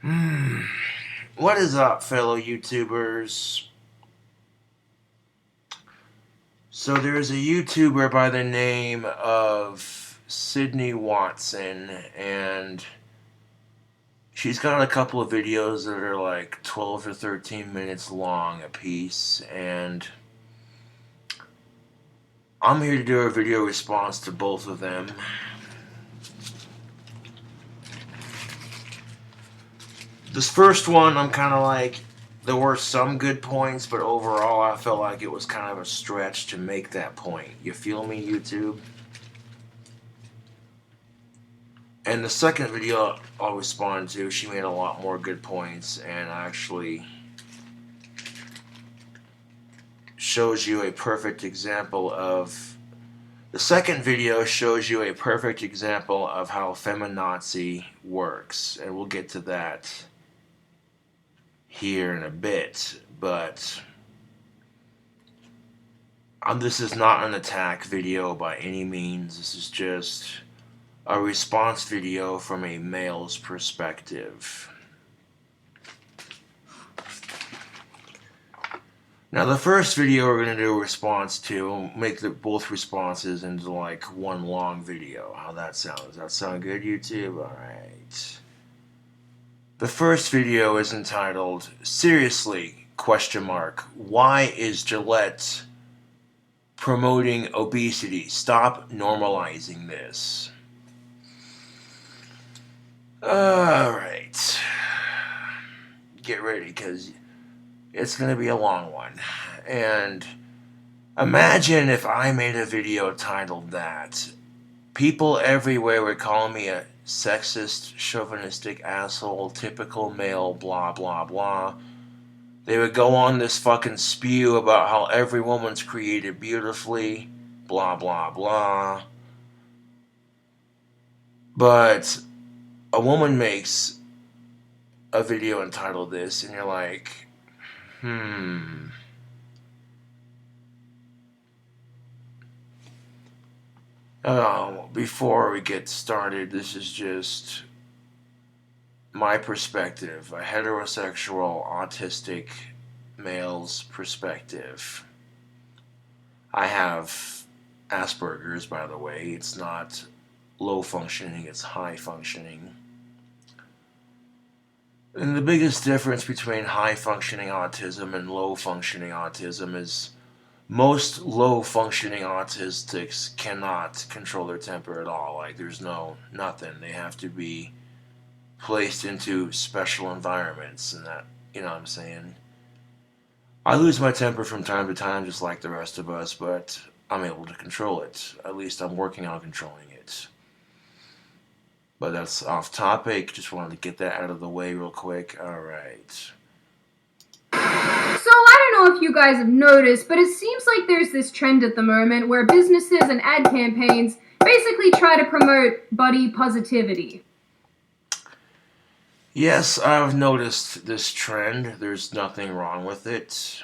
What is up, fellow YouTubers? So there's a YouTuber by the name of Sydney Watson, and she's got a couple of videos that are like 12 or 13 minutes long a piece, and I'm here to do a video response to both of them. This first one, I'm kind of like, there were some good points, but overall I felt like it was kind of a stretch to make that point. You feel me, YouTube? And the second video I'll respond to, she made a lot more good points and actually shows you a perfect example of... The second video shows you a perfect example of how feminazi works, and we'll get to that here in a bit, but this is not an attack video by any means. This is just a response video from a male's perspective. Now the first video we're going to do a response to, we'll make both responses into like one long video. How that sounds? Does that sound good, YouTube? Alright. The first video is entitled, Seriously, ? Why is Gillette promoting obesity? Stop normalizing this. Alright. Get ready, because it's going to be a long one. And imagine if I made a video titled that. People everywhere would call me a sexist, chauvinistic asshole, typical male, blah, blah, blah. They would go on this fucking spew about how every woman's created beautifully, blah, blah, blah. But a woman makes a video entitled this, and you're like, before we get started, this is just my perspective, a heterosexual, autistic male's perspective. I have Asperger's, by the way. It's not low functioning, it's high functioning. And the biggest difference between high functioning autism and low functioning autism is most low functioning autistics cannot control their temper at all. Like, there's nothing. They have to be placed into special environments, and that, you know what I'm saying? I lose my temper from time to time, just like the rest of us, but I'm able to control it. At least I'm working on controlling it. But that's off topic. Just wanted to get that out of the way real quick. Alright. So I don't know if you guys have noticed, but it seems like there's this trend at the moment where businesses and ad campaigns basically try to promote body positivity. Yes, I've noticed this trend. There's nothing wrong with it.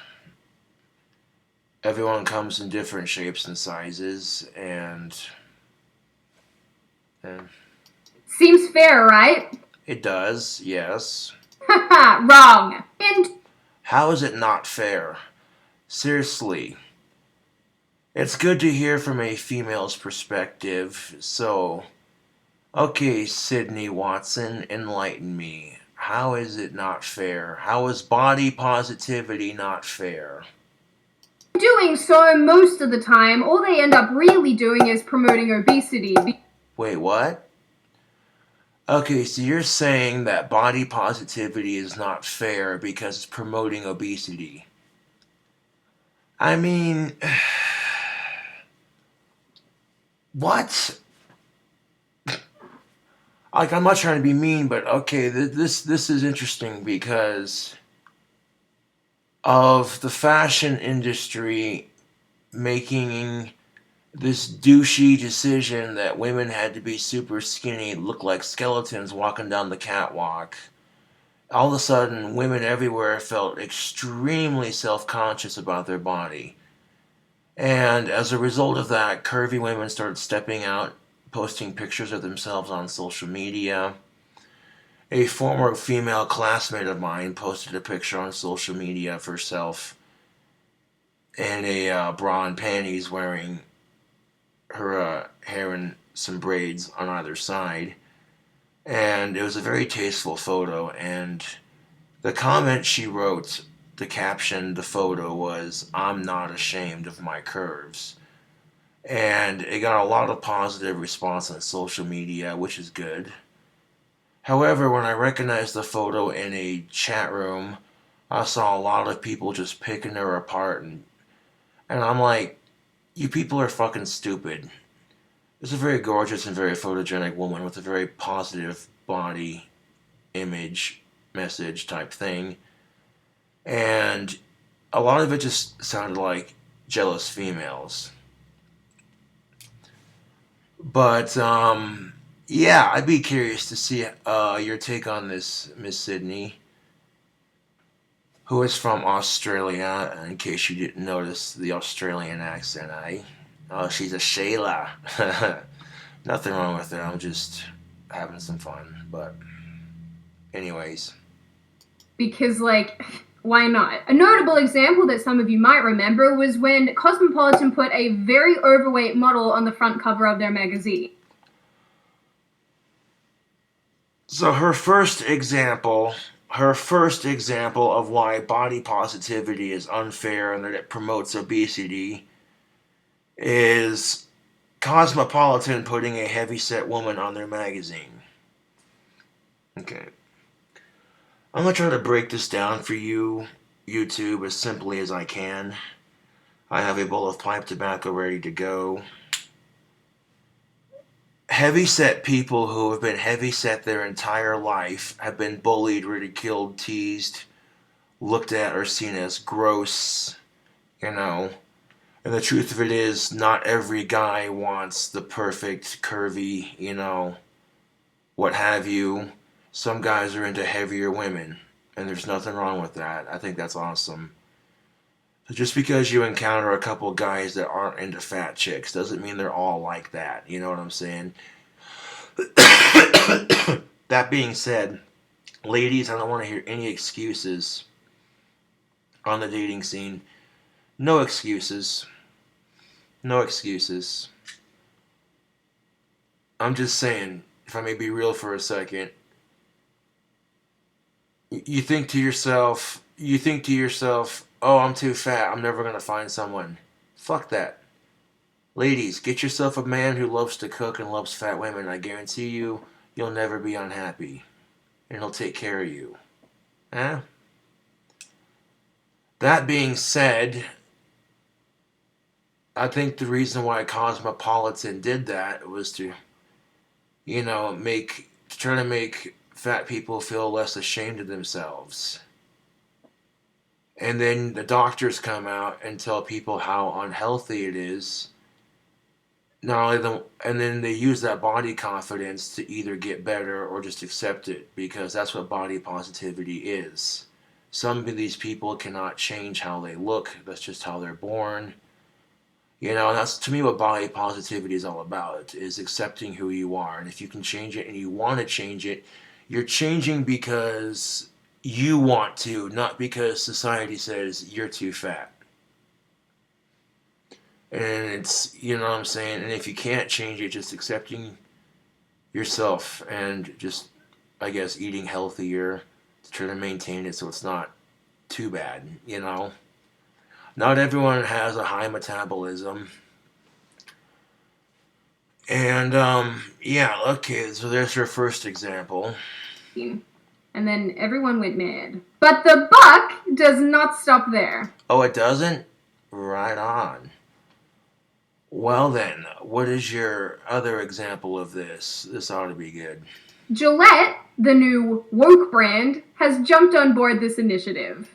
Everyone comes in different shapes and sizes, and Seems fair, right? it does, yes. Haha, wrong. And how is it not fair? Seriously. It's good to hear from a female's perspective, so... Okay, Sydney Watson, enlighten me. How is it not fair? How is body positivity not fair? doing so most of the time, all they end up really doing is promoting obesity. Wait, what? Okay, so you're saying that body positivity is not fair because it's promoting obesity. I mean... what? Like, I'm not trying to be mean, but okay, this is interesting because of the fashion industry making this douchey decision that women had to be super skinny, look like skeletons walking down the catwalk. All of a sudden, women everywhere felt extremely self-conscious about their body. And as a result of that, curvy women started stepping out, posting pictures of themselves on social media. A former female classmate of mine posted a picture on social media of herself in a bra and panties wearing her hair in some braids on either side. And it was a very tasteful photo. And the comment she wrote, the caption, the photo was, "I'm not ashamed of my curves." And it got a lot of positive response on social media, which is good. However, when I recognized the photo in a chat room, I saw a lot of people just picking her apart, and I'm like, you people are fucking stupid. It's a very gorgeous and very photogenic woman with a very positive body image message type thing. And a lot of it just sounded like jealous females. But, yeah, I'd be curious to see your take on this, Miss Sydney, who is from Australia, in case you didn't notice the Australian accent, eh? Oh, she's a Shayla. Nothing wrong with it. I'm just having some fun. But, anyways. Because, like, why not? A notable example that some of you might remember was when Cosmopolitan put a very overweight model on the front cover of their magazine. So her first example of why body positivity is unfair and that it promotes obesity is Cosmopolitan putting a heavyset woman on their magazine. Okay. I'm going to try to break this down for you, YouTube, as simply as I can. I have a bowl of pipe tobacco ready to go. Heavyset people who have been heavyset their entire life have been bullied, ridiculed, teased, looked at, or seen as gross, you know. And the truth of it is, not every guy wants the perfect, curvy, what have you. Some guys are into heavier women, and there's nothing wrong with that. I think that's awesome. So just because you encounter a couple guys that aren't into fat chicks doesn't mean they're all like that. You know what I'm saying? That being said, ladies, I don't want to hear any excuses on the dating scene. No excuses. No excuses. I'm just saying, if I may be real for a second, you think to yourself, oh, I'm too fat, I'm never going to find someone. Fuck that. Ladies, get yourself a man who loves to cook and loves fat women. I guarantee you'll never be unhappy. And he'll take care of you. Eh? That being said, I think the reason why Cosmopolitan did that was to, try to make fat people feel less ashamed of themselves. And then the doctors come out and tell people how unhealthy it is. And then they use that body confidence to either get better or just accept it, because that's what body positivity is. Some of these people cannot change how they look. That's just how they're born. And that's, to me, what body positivity is all about, is accepting who you are. And if you can change it and you want to change it, you're changing because you want to, not because society says you're too fat. And it's, you know what I'm saying? And if you can't change it, just accepting yourself and just, I guess, eating healthier to try to maintain it so it's not too bad, Not everyone has a high metabolism. And, yeah, okay, so there's your first example. And then everyone went mad. But the buck does not stop there. Oh, it doesn't? Right on. Well then, what is your other example of this? This ought to be good. Gillette, the new woke brand, has jumped on board this initiative.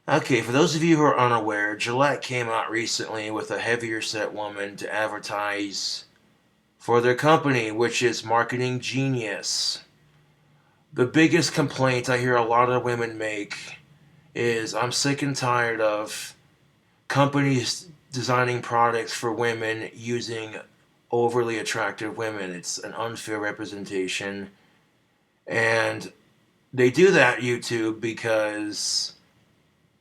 Okay, for those of you who are unaware, Gillette came out recently with a heavier set woman to advertise for their company, which is Marketing Genius. The biggest complaint I hear a lot of women make is, I'm sick and tired of companies designing products for women using overly attractive women. It's an unfair representation. And they do that, YouTube, because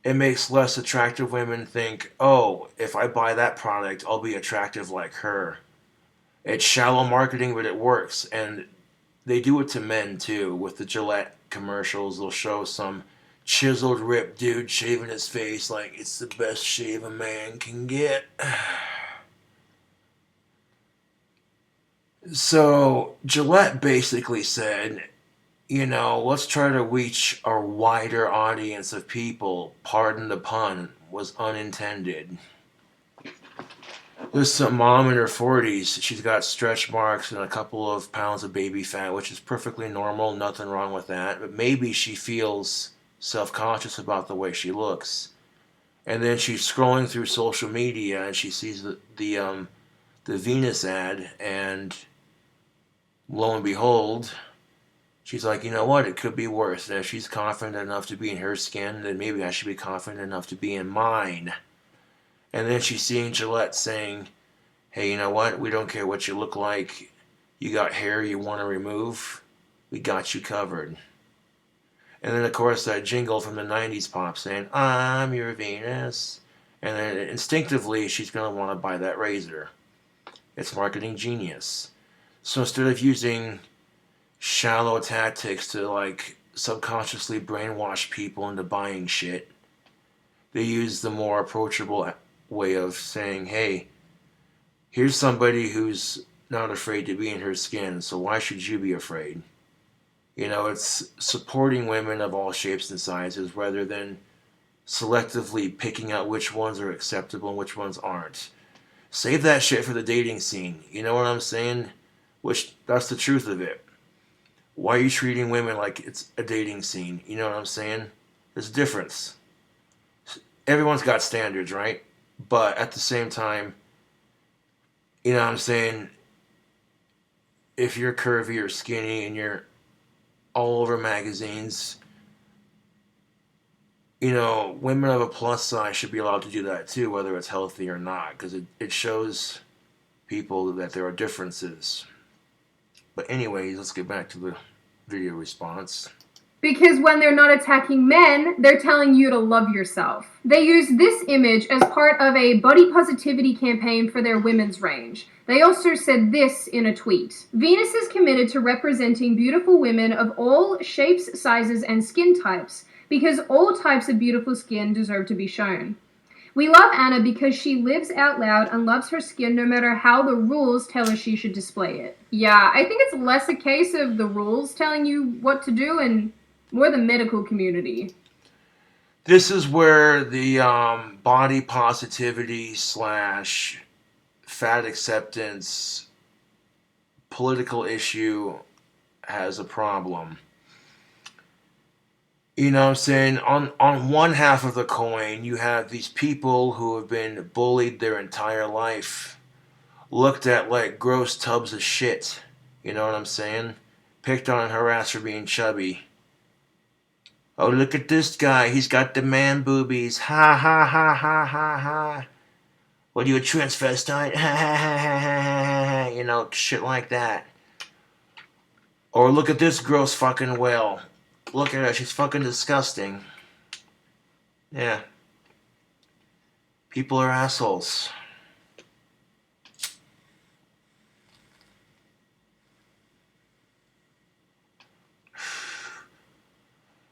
it makes less attractive women think, oh, if I buy that product, I'll be attractive like her. It's shallow marketing, but it works. And they do it to men too. With the Gillette commercials, they'll show some chiseled, ripped dude shaving his face like it's the best shave a man can get. So Gillette basically said, let's try to reach a wider audience of people. Pardon the pun, was unintended. There's some mom in her 40s. She's got stretch marks and a couple of pounds of baby fat, which is perfectly normal, nothing wrong with that. But maybe she feels self-conscious about the way she looks. And then she's scrolling through social media and she sees the Venus ad, and lo and behold, she's like, you know what, it could be worse. And if she's confident enough to be in her skin, then maybe I should be confident enough to be in mine. And then she's seeing Gillette saying, hey, you know what, we don't care what you look like. You got hair you want to remove, we got you covered. And then, of course, that jingle from the 90s pops saying, I'm your Venus. And then instinctively, she's going to want to buy that razor. It's marketing genius. So instead of using shallow tactics to, subconsciously brainwash people into buying shit, they use the more approachable way of saying, hey, here's somebody who's not afraid to be in her skin, so why should you be afraid? It's supporting women of all shapes and sizes rather than selectively picking out which ones are acceptable and which ones aren't. Save that shit for the dating scene. You know what I'm saying? Which, that's the truth of it. Why are you treating women like it's a dating scene? You know what I'm saying? There's a difference. Everyone's got standards, right? But at the same time, you know what I'm saying? If you're curvy or skinny and you're all over magazines, women of a plus size should be allowed to do that too, whether it's healthy or not, because it shows people that there are differences. But anyways, let's get back to the video response. Because when they're not attacking men, they're telling you to love yourself. They use this image as part of a body positivity campaign for their women's range. They also said this in a tweet. Venus is committed to representing beautiful women of all shapes, sizes, and skin types, because all types of beautiful skin deserve to be shown. We love Anna because she lives out loud and loves her skin no matter how the rules tell her she should display it. Yeah, I think it's less a case of the rules telling you what to do and more the medical community. This is where the body positivity / fat acceptance political issue has a problem. You know what I'm saying? On one half of the coin, you have these people who have been bullied their entire life, looked at like gross tubs of shit. You know what I'm saying? Picked on and harassed for being chubby. Oh, look at this guy. He's got the man boobies. Ha ha ha ha ha ha. What are you, a transvestite? Ha ha ha ha ha ha. Shit like that. Or look at this gross fucking whale. Look at her. She's fucking disgusting. Yeah. People are assholes.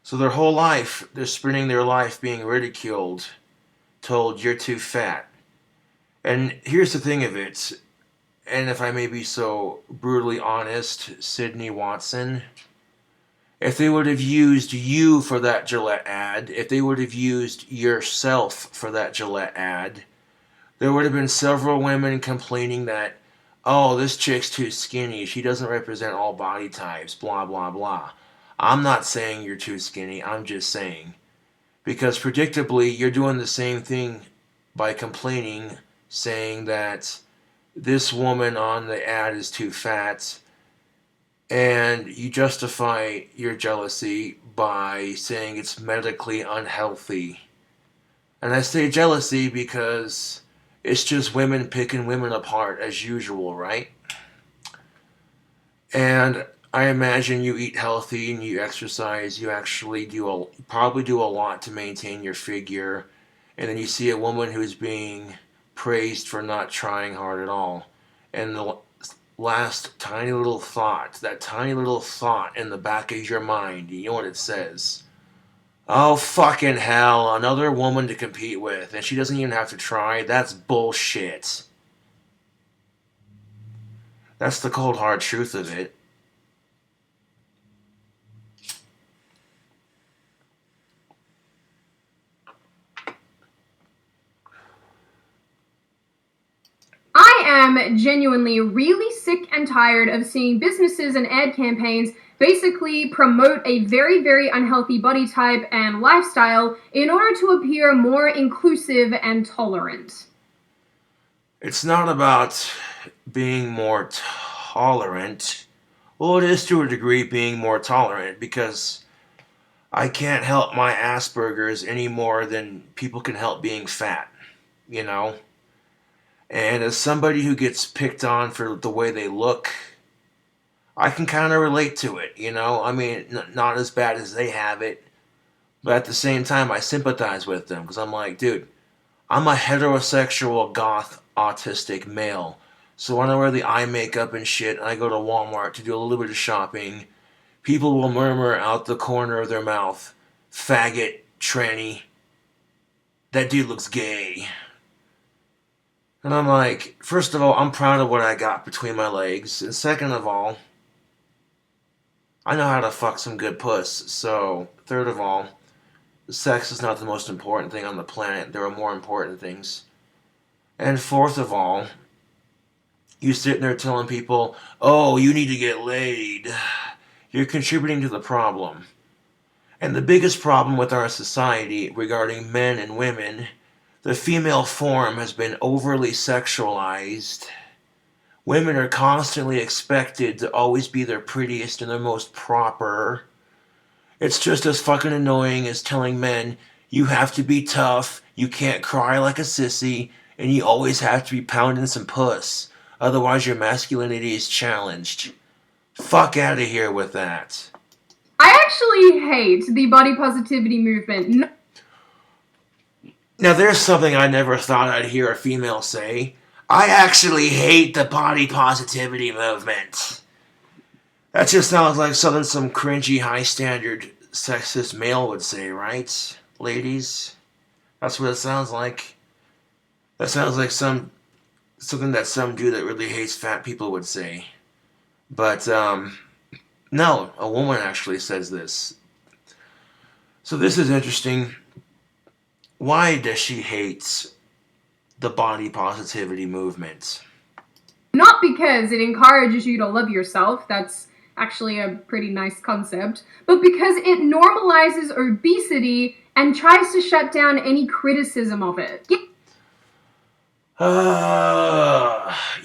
So their whole life, they're spending their life being ridiculed, told you're too fat. And here's the thing of it, and if I may be so brutally honest, Sydney Watson, if they would have used you for that Gillette ad, if they would have used yourself for that Gillette ad, there would have been several women complaining that, oh, this chick's too skinny, she doesn't represent all body types, blah, blah, blah. I'm not saying you're too skinny, I'm just saying. Because predictably, you're doing the same thing by complaining, saying that this woman on the ad is too fat, and you justify your jealousy by saying it's medically unhealthy. And I say jealousy because It's just women picking women apart as usual, right? And I imagine you eat healthy and you exercise. You actually probably do a lot to maintain your figure, and then you see a woman who's being praised for not trying hard at all, and the last tiny little thought, that tiny little thought in the back of your mind, you know what it says? Oh, fucking hell, another woman to compete with, and she doesn't even have to try? That's bullshit. That's the cold hard truth of it. I am genuinely really sick and tired of seeing businesses and ad campaigns basically promote a very, very unhealthy body type and lifestyle in order to appear more inclusive and tolerant. It's not about being more tolerant. Well, it is to a degree being more tolerant because I can't help my Asperger's any more than people can help being fat, you know? And as somebody who gets picked on for the way they look, I can kind of relate to it, you know? I mean, not as bad as they have it, but at the same time, I sympathize with them because I'm like, dude, I'm a heterosexual goth autistic male. So when I wear the eye makeup and shit and I go to Walmart to do a little bit of shopping, people will murmur out the corner of their mouth, faggot, tranny, that dude looks gay. And I'm like, first of all, I'm proud of what I got between my legs. And second of all, I know how to fuck some good puss. So, third of all, sex is not the most important thing on the planet. There are more important things. And fourth of all, you sitting there telling people, oh, you need to get laid. You're contributing to the problem. And the biggest problem with our society regarding men and women, the female form has been overly sexualized. Women are constantly expected to always be their prettiest and their most proper. It's just as fucking annoying as telling men, you have to be tough, you can't cry like a sissy, and you always have to be pounding some puss. Otherwise your masculinity is challenged. Fuck out of here with that. I actually hate the body positivity movement. Now there's something I never thought I'd hear a female say. I actually hate the body positivity movement. That just sounds like something some cringy, high standard, sexist male would say, right? Ladies? That's what it sounds like. That sounds like something that some dude that really hates fat people would say. But, no, a woman actually says this. So this is interesting. Why does she hate the body positivity movement? Not because it encourages you to love yourself, that's actually a pretty nice concept, but because it normalizes obesity and tries to shut down any criticism of it.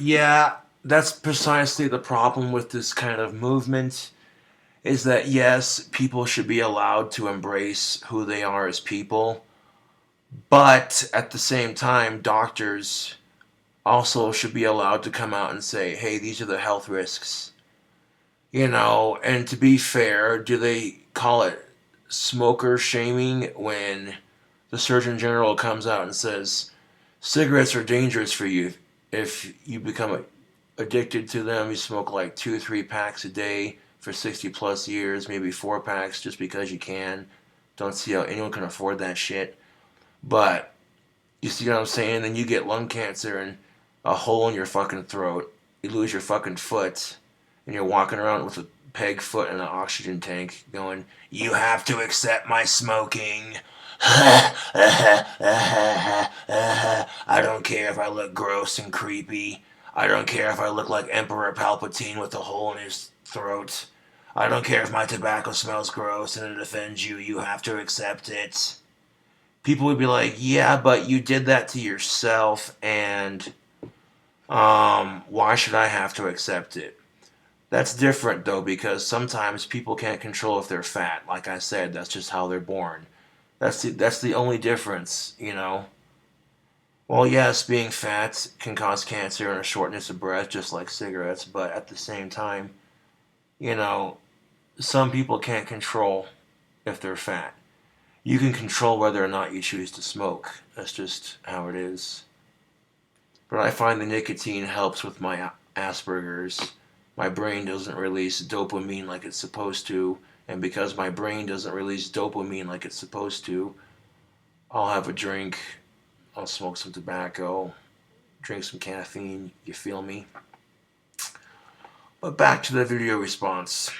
Yeah, that's precisely the problem with this kind of movement, is that yes, people should be allowed to embrace who they are as people, but at the same time, doctors also should be allowed to come out and say, hey, these are the health risks. You know, and to be fair, do they call it smoker shaming when the Surgeon General comes out and says, cigarettes are dangerous for you if you become addicted to them? You smoke like 2 or 3 packs a day for 60 plus years, maybe 4 packs just because you can. Don't see how anyone can afford that shit. But you see what I'm saying? Then you get lung cancer and a hole in your fucking throat. You lose your fucking foot, and you're walking around with a peg foot and an oxygen tank going, you have to accept my smoking. I don't care if I look gross and creepy. I don't care if I look like Emperor Palpatine with a hole in his throat. I don't care if my tobacco smells gross and it offends you. You have to accept it. People would be like, yeah, but you did that to yourself, and why should I have to accept it? That's different though, because sometimes people can't control if they're fat. Like I said, that's just how they're born. That's the only difference, you know. Well, yes, being fat can cause cancer and a shortness of breath, just like cigarettes, but at the same time, you know, some people can't control if they're fat. You can control whether or not you choose to smoke. That's just how it is. But I find the nicotine helps with my Asperger's. My brain doesn't release dopamine like it's supposed to, and because my brain doesn't release dopamine like it's supposed to, I'll have a drink, I'll smoke some tobacco, drink some caffeine, you feel me? But back to the video response.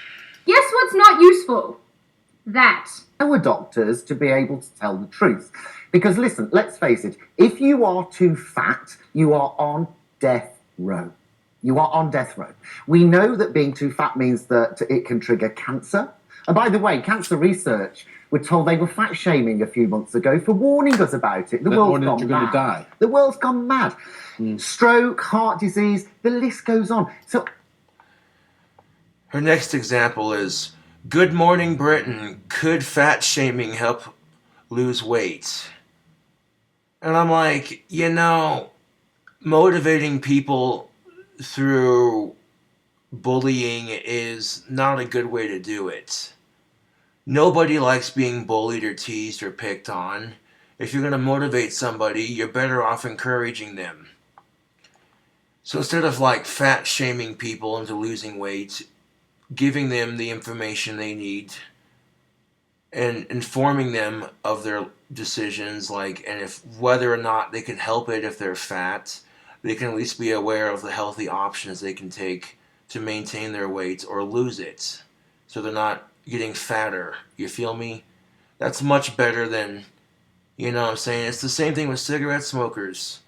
Guess what's not useful? That. Our doctors to be able to tell the truth. Because listen, let's face it, if you are too fat, you are on death row. You are on death row. We know that being too fat means that it can trigger cancer. And by the way, cancer research, we're told they were fat shaming a few months ago for warning us about it. The world's gone mad. Die. The world's gone mad. Stroke, heart disease, the list goes on. So her next example is, Good Morning Britain, could fat shaming help lose weight? And I'm like, motivating people through bullying is not a good way to do it. Nobody likes being bullied or teased or picked on. If you're going to motivate somebody, you're better off encouraging them. So instead of fat shaming people into losing weight, giving them the information they need and informing them of their decisions, and if whether or not they can help it if they're fat, they can at least be aware of the healthy options they can take to maintain their weight or lose it, so they're not getting fatter. You feel me? That's much better than, what I'm saying? It's the same thing with cigarette smokers.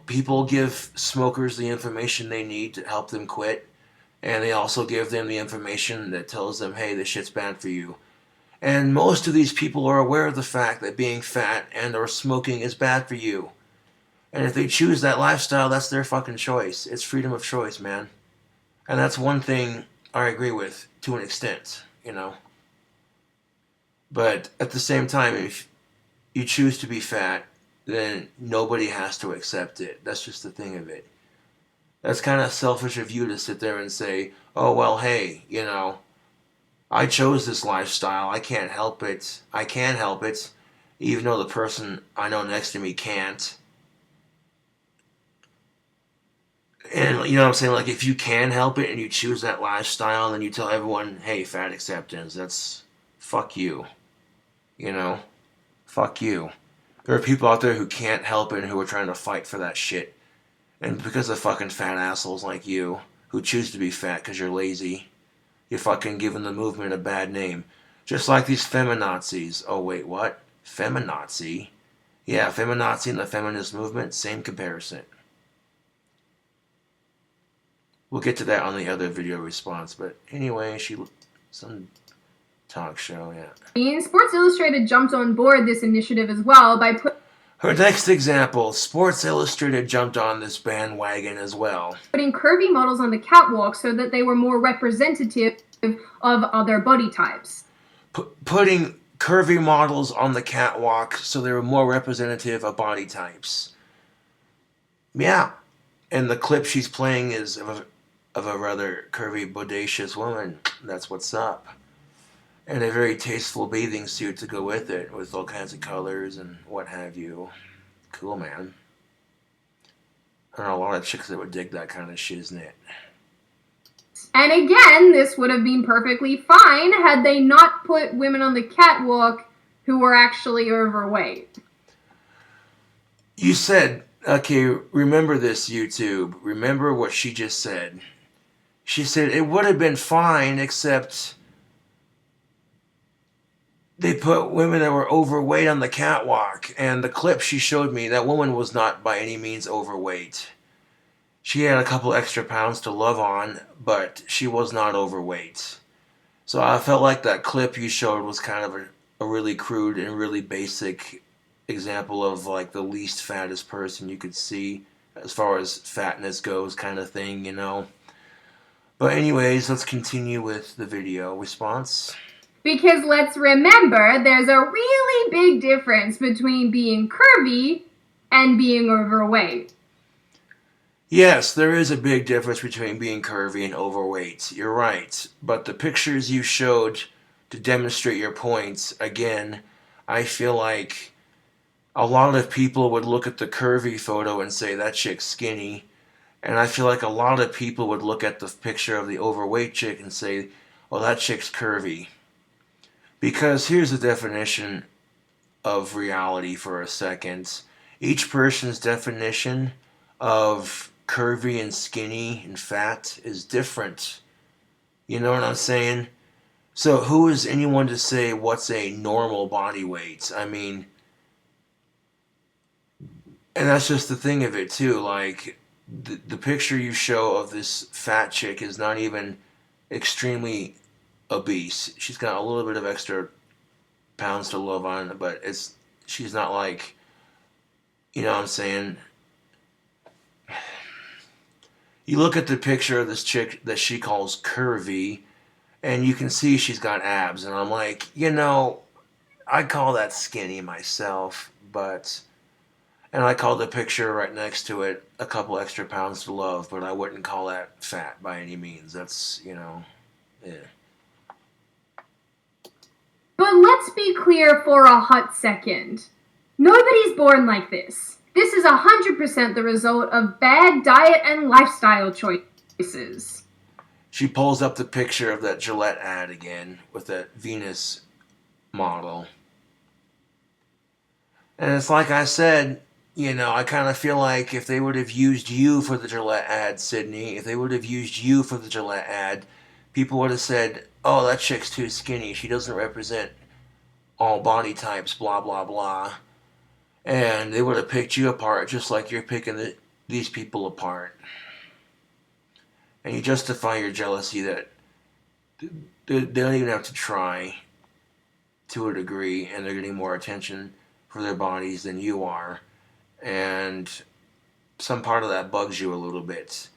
People give smokers the information they need to help them quit, and they also give them the information that tells them, hey, this shit's bad for you. And most of these people are aware of the fact that being fat and or smoking is bad for you. And if they choose that lifestyle, that's their fucking choice. It's freedom of choice, man. And that's one thing I agree with to an extent, But at the same time, if you choose to be fat, then nobody has to accept it. That's just the thing of it. That's kind of selfish of you to sit there and say, oh, well, hey, I chose this lifestyle. I can't help it. I can help it, even though the person I know next to me can't. And you know what I'm saying? If you can help it and you choose that lifestyle, then you tell everyone, hey, fat acceptance, that's fuck you. Fuck you. There are people out there who can't help it and who are trying to fight for that shit. And because of fucking fat assholes like you, who choose to be fat because you're lazy, you're fucking giving the movement a bad name. Just like these feminazis. Oh, wait, what? Feminazi? Yeah, feminazi and the feminist movement, same comparison. We'll get to that on the other video response, but anyway, some talk show, yeah. Sports Illustrated jumped on board this initiative as well by Her next example, Sports Illustrated jumped on this bandwagon as well. putting curvy models on the catwalk so that they were more representative of other body types. Putting curvy models on the catwalk so they were more representative of body types. Yeah. And the clip she's playing is of a rather curvy, bodacious woman. That's what's up. And a very tasteful bathing suit to go with it, with all kinds of colors and what have you. Cool, man. I know a lot of chicks that would dig that kind of shiznit. And again, this would have been perfectly fine had they not put women on the catwalk who were actually overweight. You said, okay, remember this, YouTube. Remember what she just said. She said it would have been fine, except they put women that were overweight on the catwalk. And the clip she showed me, that woman was not by any means overweight. She had a couple extra pounds to love on, but she was not overweight. So I felt like that clip you showed was kind of a really crude and really basic example of the least fattest person you could see as far as fatness goes, kind of thing, But anyways, let's continue with the video response. Because let's remember, there's a really big difference between being curvy and being overweight. Yes, there is a big difference between being curvy and overweight. You're right. But the pictures you showed to demonstrate your points, again, I feel like a lot of people would look at the curvy photo and say, that chick's skinny. And I feel like a lot of people would look at the picture of the overweight chick and say, oh, that chick's curvy. Because here's the definition of reality for a second. Each person's definition of curvy and skinny and fat is different. You know what I'm saying? So who is anyone to say what's a normal body weight? I mean, and that's just the thing of it too. Like the picture you show of this fat chick is not even extremely obese. She's got a little bit of extra pounds to love on, but she's not like, you know what I'm saying? You look at the picture of this chick that she calls Curvy, and you can see she's got abs, and I'm like, I call that skinny myself, and I call the picture right next to it a couple extra pounds to love, but I wouldn't call that fat by any means. That's, yeah. But let's be clear for a hot second. Nobody's born like this. This is 100% the result of bad diet and lifestyle choices. She pulls up the picture of that Gillette ad again with that Venus model. And it's like I said, I kind of feel like if they would have used you for the Gillette ad, Sydney, if they would have used you for the Gillette ad, people would have said, oh, that chick's too skinny. She doesn't represent all body types, blah, blah, blah. And they would have picked you apart just like you're picking these people apart. And you justify your jealousy that they don't even have to try to a degree, and they're getting more attention for their bodies than you are. And some part of that bugs you a little bit.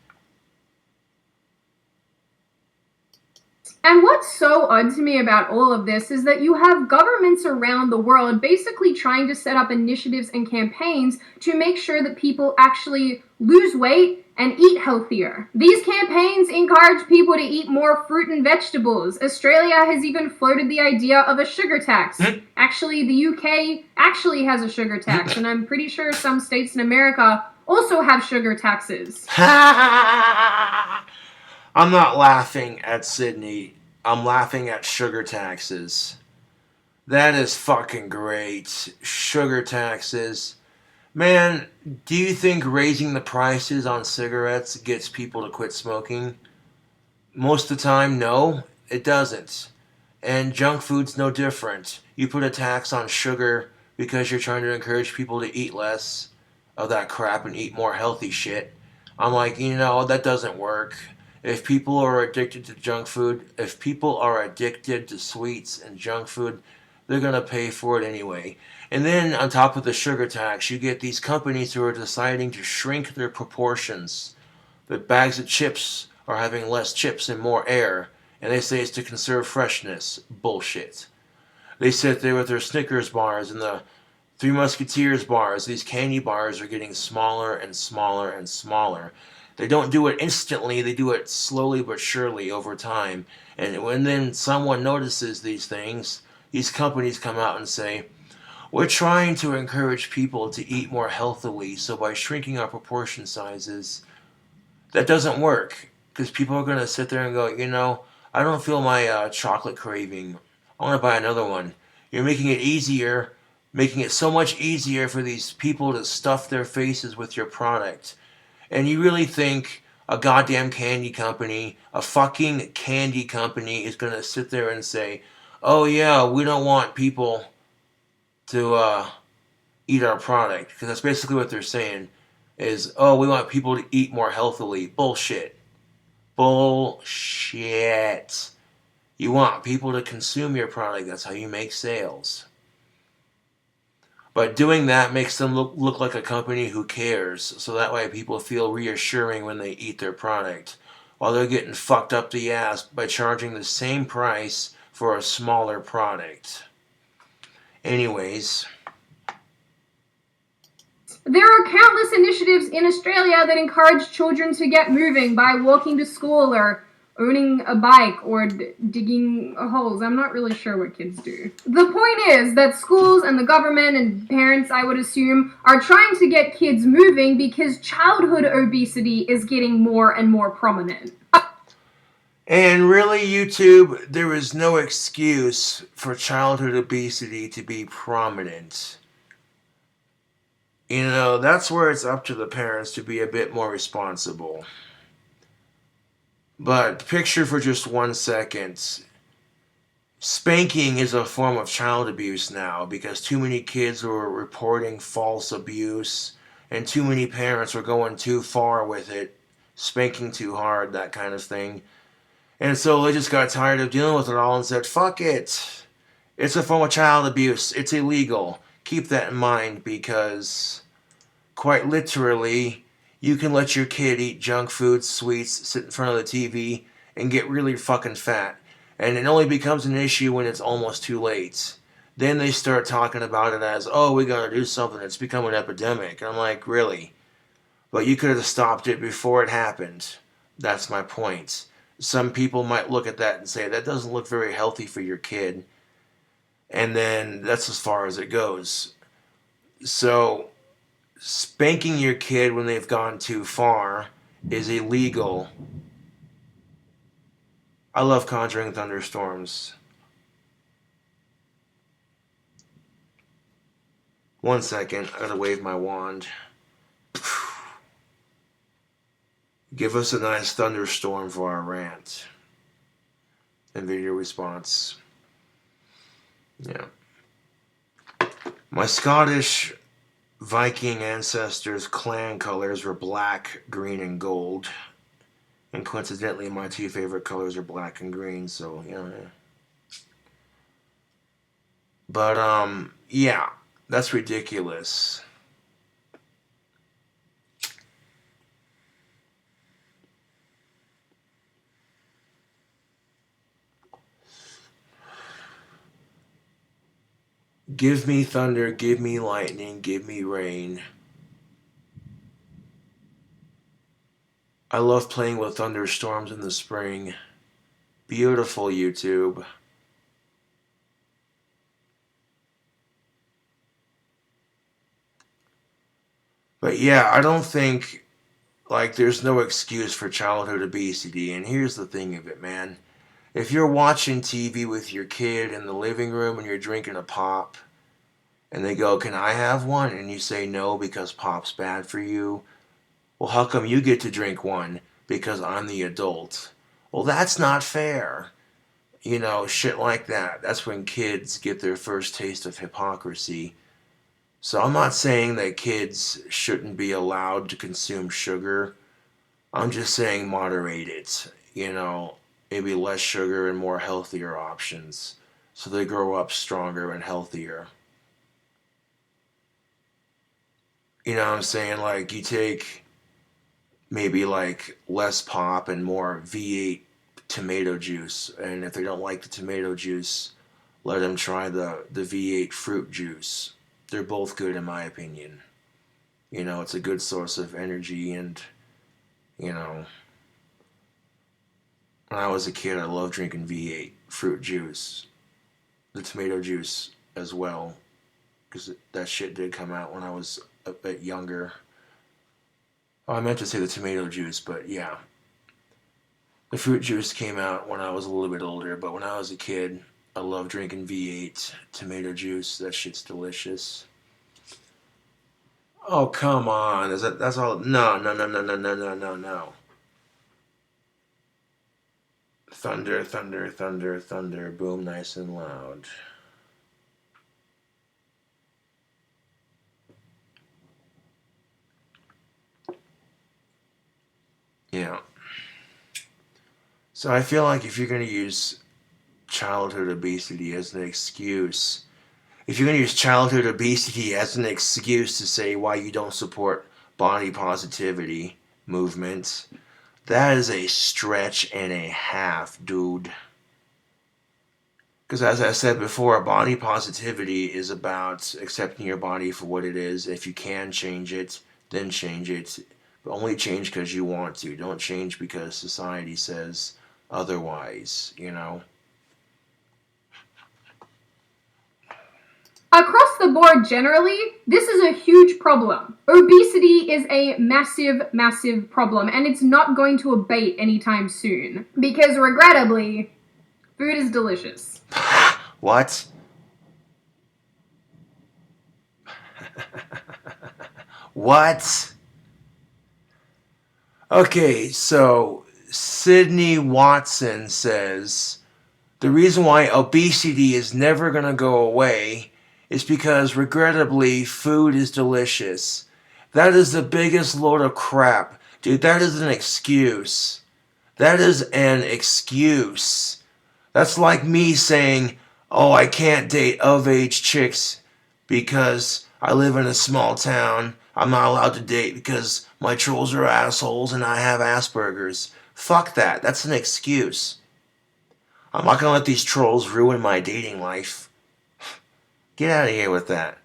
And what's so odd to me about all of this is that you have governments around the world basically trying to set up initiatives and campaigns to make sure that people actually lose weight and eat healthier. These campaigns encourage people to eat more fruit and vegetables. Australia has even floated the idea of a sugar tax. Actually, the UK actually has a sugar tax, and I'm pretty sure some states in America also have sugar taxes. I'm not laughing at Sydney. I'm laughing at sugar taxes. That is fucking great. Sugar taxes. Man, do you think raising the prices on cigarettes gets people to quit smoking? Most of the time, no, it doesn't. And junk food's no different. You put a tax on sugar because you're trying to encourage people to eat less of that crap and eat more healthy shit. I'm like, that doesn't work. If people are addicted to junk food, if people are addicted to sweets and junk food, they're going to pay for it anyway. And then on top of the sugar tax, you get these companies who are deciding to shrink their proportions. The bags of chips are having less chips and more air, and they say it's to conserve freshness. Bullshit. They sit there with their Snickers bars and the Three Musketeers bars. These candy bars are getting smaller and smaller and smaller. They don't do it instantly, they do it slowly but surely over time. And when then someone notices these things, these companies come out and say, we're trying to encourage people to eat more healthily, so by shrinking our proportion sizes, that doesn't work. Because people are going to sit there and go, I don't feel my chocolate craving. I want to buy another one. You're making it so much easier for these people to stuff their faces with your product. And you really think a goddamn candy company, a fucking candy company, is going to sit there and say, oh yeah, we don't want people to eat our product? Because that's basically what they're saying is, oh, we want people to eat more healthily. Bullshit. Bullshit. You want people to consume your product. That's how you make sales. But doing that makes them look like a company who cares, so that way people feel reassuring when they eat their product, while they're getting fucked up the ass by charging the same price for a smaller product. Anyways. There are countless initiatives in Australia that encourage children to get moving by walking to school or owning a bike or digging holes. I'm not really sure what kids do. The point is that schools and the government and parents, I would assume, are trying to get kids moving because childhood obesity is getting more and more prominent. And really, YouTube, there is no excuse for childhood obesity to be prominent. You know, that's where it's up to the parents to be a bit more responsible. But picture for just 1 second, spanking is a form of child abuse now because too many kids were reporting false abuse and too many parents were going too far with it, spanking too hard, that kind of thing. And so they just got tired of dealing with it all and said, fuck it. It's a form of child abuse. It's illegal. Keep that in mind because, quite literally, you can let your kid eat junk food, sweets, sit in front of the TV, and get really fucking fat. And it only becomes an issue when it's almost too late. Then they start talking about it as, oh, we gotta do something. It's become an epidemic. And I'm like, really? But you could have stopped it before it happened. That's my point. Some people might look at that and say, that doesn't look very healthy for your kid. And then that's as far as it goes. So, spanking your kid when they've gone too far is illegal. I love conjuring thunderstorms. 1 second, I gotta wave my wand. Give us a nice thunderstorm for our rant and video response. Yeah. My Scottish Viking ancestors' clan colors were black, green, and gold. And coincidentally, my two favorite colors are black and green, so, you know. But, yeah, that's ridiculous. Give me thunder, give me lightning, give me rain. I love playing with thunderstorms in the spring. Beautiful, YouTube. But yeah, I don't think, like, there's no excuse for childhood obesity. And here's the thing of it, man. If you're watching TV with your kid in the living room and you're drinking a pop, and they go, can I have one? And you say no because pop's bad for you. Well, how come you get to drink one? Because I'm the adult. Well, that's not fair. You know, shit like that. That's when kids get their first taste of hypocrisy. So I'm not saying that kids shouldn't be allowed to consume sugar. I'm just saying moderate it. You know, maybe less sugar and more healthier options. So they grow up stronger and healthier. You know what I'm saying? Like, you take maybe like less pop and more V8 tomato juice. And if they don't like the tomato juice, let them try the V8 fruit juice. They're both good in my opinion. You know, it's a good source of energy and, you know, when I was a kid, I loved drinking V8 fruit juice. The tomato juice as well, because that shit did come out when I was a bit younger. Oh, I meant to say the tomato juice, but yeah. The fruit juice came out when I was a little bit older, but when I was a kid, I loved drinking V8 tomato juice. That shit's delicious. Oh, come on. That's all? No, no, no, no, no, no, no, no, no. Thunder, thunder, thunder, thunder. Boom, nice and loud. Yeah. So I feel like if you're going to use childhood obesity as an excuse, if you're going to use childhood obesity as an excuse to say why you don't support body positivity movements, that is a stretch and a half, dude. Because as I said before, body positivity is about accepting your body for what it is. If you can change it, then change it. But only change because you want to. Don't change because society says otherwise, you know? Across the board generally, this is a huge problem. Obesity is a massive, massive problem, and it's not going to abate anytime soon. Because regrettably, food is delicious. What? What? Okay, so Sydney Watson says the reason why obesity is never going to go away is because, regrettably, food is delicious. That is the biggest load of crap. Dude, that is an excuse. That is an excuse. That's like me saying, oh, I can't date of-age chicks because I live in a small town. I'm not allowed to date because my trolls are assholes and I have Asperger's. Fuck that. That's an excuse. I'm not gonna let these trolls ruin my dating life. Get out of here with that.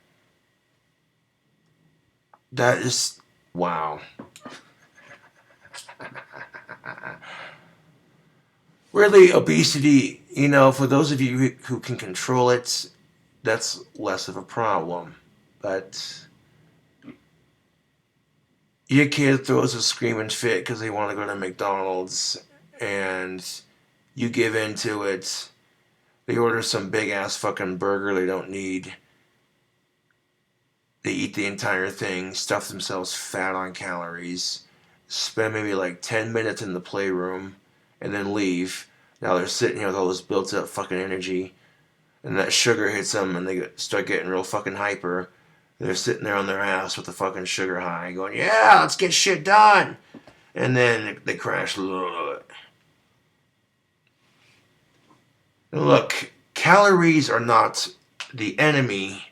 That is... wow. Really, obesity, you know, for those of you who can control it, that's less of a problem. But your kid throws a screaming fit because they want to go to McDonald's and you give in to it. They order some big ass fucking burger they don't need. They eat the entire thing, stuff themselves fat on calories, spend maybe like 10 minutes in the playroom, and then leave. Now they're sitting here with all this built up fucking energy, and that sugar hits them and they start getting real fucking hyper. They're sitting there on their ass with the fucking sugar high, going, yeah, let's get shit done. And then they crash. And look, calories are not the enemy,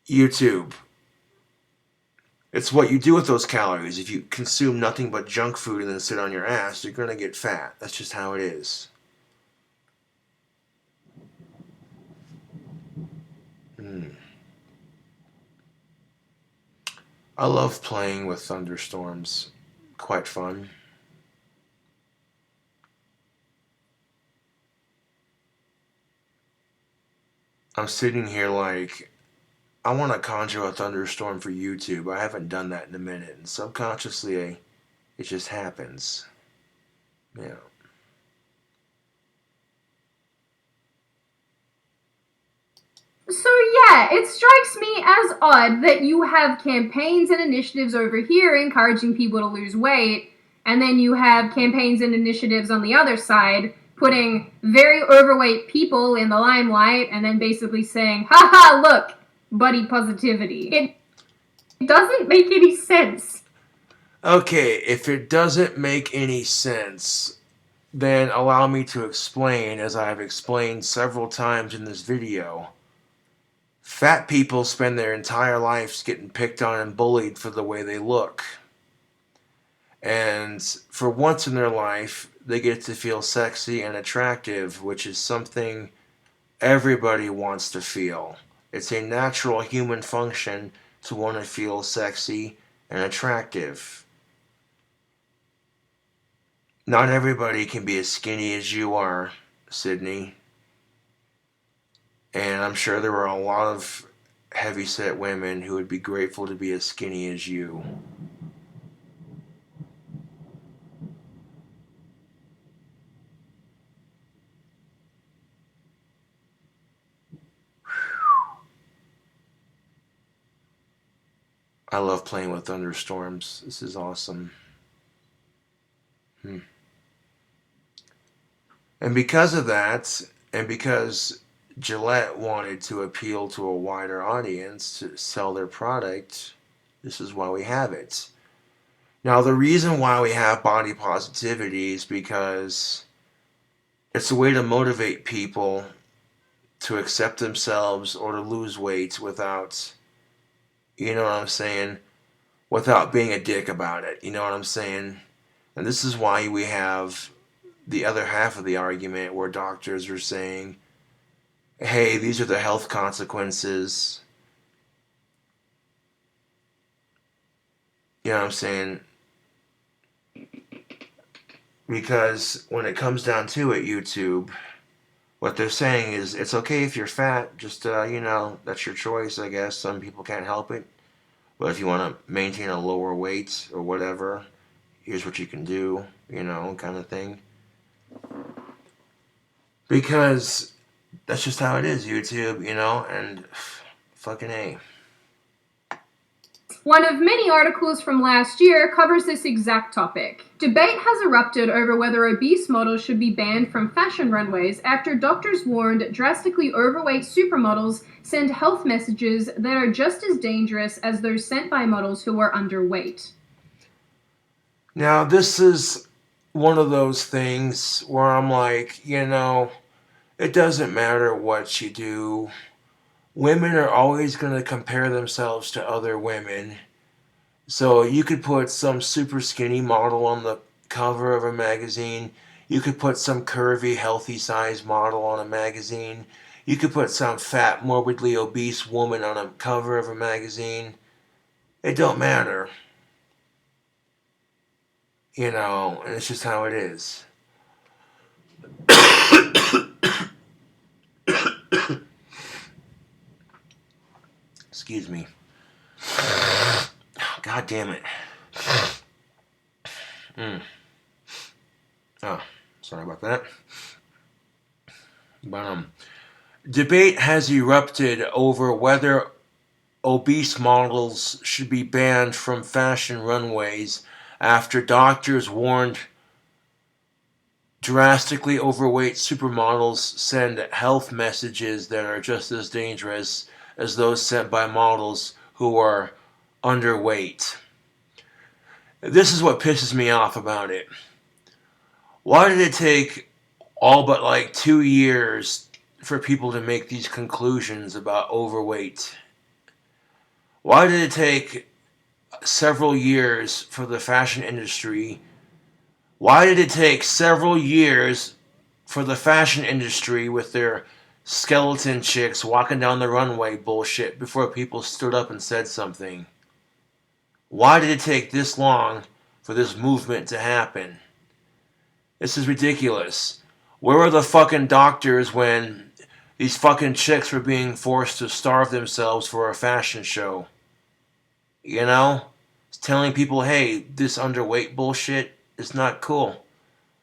YouTube. It's what you do with those calories. If you consume nothing but junk food and then sit on your ass, you're going to get fat. That's just how it is. I love playing with thunderstorms. Quite fun. I'm sitting here like, I want to conjure a thunderstorm for YouTube. I haven't done that in a minute. And subconsciously, it just happens. Yeah. So yeah, it strikes me as odd that you have campaigns and initiatives over here encouraging people to lose weight, and then you have campaigns and initiatives on the other side putting very overweight people in the limelight and then basically saying, haha, look, body positivity. It doesn't make any sense. Okay, if it doesn't make any sense, then allow me to explain, as I have explained several times in this video. Fat people spend their entire lives getting picked on and bullied for the way they look. And for once in their life, they get to feel sexy and attractive, which is something everybody wants to feel. It's a natural human function to want to feel sexy and attractive. Not everybody can be as skinny as you are, Sydney. And I'm sure there are a lot of heavyset women who would be grateful to be as skinny as you. I love playing with thunderstorms. This is awesome. And because of that, and because Gillette wanted to appeal to a wider audience to sell their product, this is why we have it. Now, the reason why we have body positivity is because it's a way to motivate people to accept themselves or to lose weight without, you know what I'm saying, without being a dick about it. You know what I'm saying? And this is why we have the other half of the argument where doctors are saying, hey, these are the health consequences. You know what I'm saying? Because when it comes down to it, YouTube, what they're saying is it's okay if you're fat. Just, that's your choice, I guess. Some people can't help it. But if you want to maintain a lower weight or whatever, here's what you can do, kind of thing. Because that's just how it is, YouTube, and fucking A. One of many articles from last year covers this exact topic. Debate has erupted over whether obese models should be banned from fashion runways after doctors warned drastically overweight supermodels send health messages that are just as dangerous as those sent by models who are underweight. Now, this is one of those things where I'm like, it doesn't matter what you do. Women are always going to compare themselves to other women. So you could put some super skinny model on the cover of a magazine. You could put some curvy, healthy size model on a magazine. You could put some fat, morbidly obese woman on a cover of a magazine. It don't matter. And it's just how it is. Excuse me. God damn it. Oh, sorry about that. But, debate has erupted over whether obese models should be banned from fashion runways after doctors warned drastically overweight supermodels send health messages that are just as dangerous as those sent by models who are underweight. This is what pisses me off about it. Why did it take all but like 2 years for people to make these conclusions about overweight? Why did it take several years for the fashion industry? Why did it take several years for the fashion industry with their skeleton chicks walking down the runway bullshit before people stood up and said something? Why did it take this long for this movement to happen? This is ridiculous. Where were the fucking doctors when these fucking chicks were being forced to starve themselves for a fashion show? It's telling people, hey, this underweight bullshit is not cool.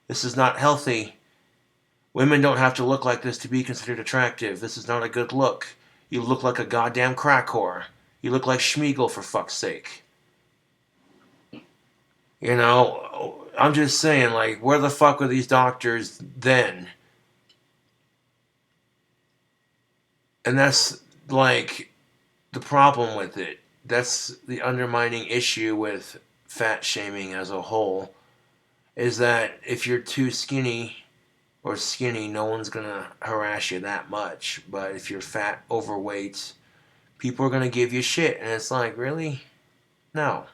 This is not healthy. Women don't have to look like this to be considered attractive. This is not a good look. You look like a goddamn crack whore. You look like Schmeagol, for fuck's sake. I'm just saying, like, where the fuck were these doctors then? And that's, like, the problem with it. That's the undermining issue with fat shaming as a whole, is that if you're too skinny or skinny, no one's gonna harass you that much. But if you're fat, overweight, people are gonna give you shit. And it's like, really? No.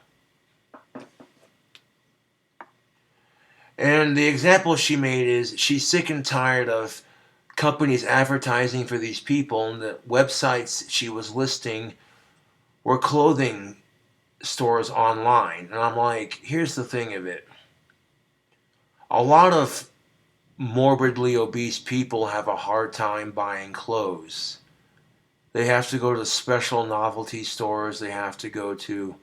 And the example she made is she's sick and tired of companies advertising for these people, and the websites she was listing were clothing stores online. And I'm like, here's the thing of it. A lot of morbidly obese people have a hard time buying clothes. They have to go to special novelty stores. They have to go to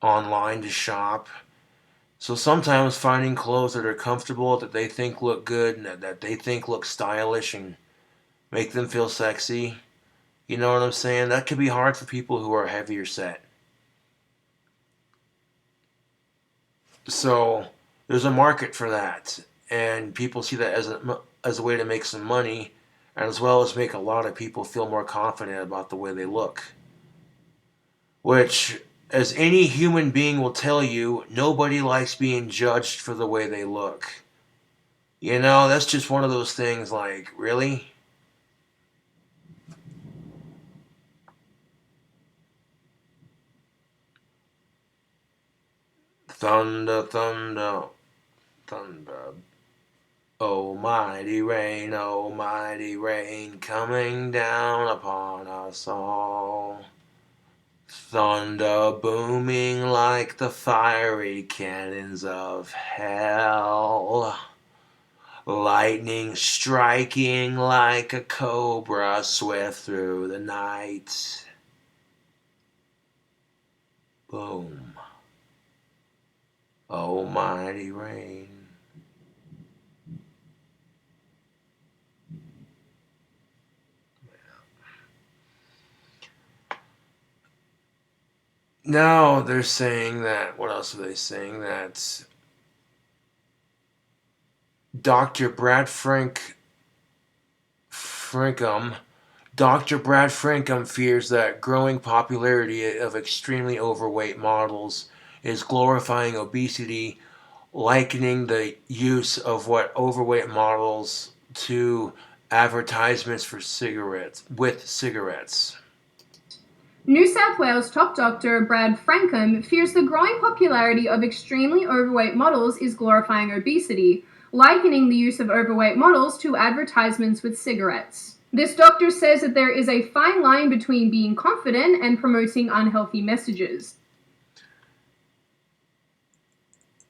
online to shop. So sometimes finding clothes that are comfortable, that they think look good, and that they think look stylish and make them feel sexy, you know what I'm saying? That could be hard for people who are heavier set. So there's a market for that, and people see that as a way to make some money, and as well as make a lot of people feel more confident about the way they look. Which, as any human being will tell you, nobody likes being judged for the way they look. That's just one of those things like, really? Thunder, thunder, thunder. Oh almighty rain, coming down upon us all. Thunder booming like the fiery cannons of hell. Lightning striking like a cobra swift through the night. Boom. Almighty rain. Now they're saying that, what else are they saying? That Dr. Brad Frankham fears that growing popularity of extremely overweight models is glorifying obesity, likening the use of what overweight models to advertisements for cigarettes. New South Wales top doctor Brad Frankham fears the growing popularity of extremely overweight models is glorifying obesity, likening the use of overweight models to advertisements with cigarettes. This doctor says that there is a fine line between being confident and promoting unhealthy messages.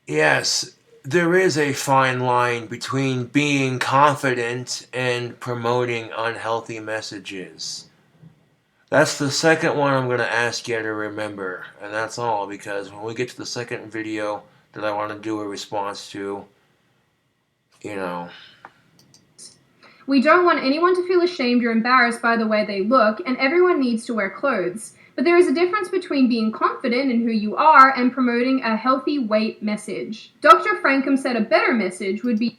Yes, there is a fine line between being confident and promoting unhealthy messages. That's the second one I'm going to ask you to remember, and that's all, because when we get to the second video that I want to do a response to, We don't want anyone to feel ashamed or embarrassed by the way they look, and everyone needs to wear clothes. But there is a difference between being confident in who you are and promoting a healthy weight message. Dr. Frankham said a better message would be...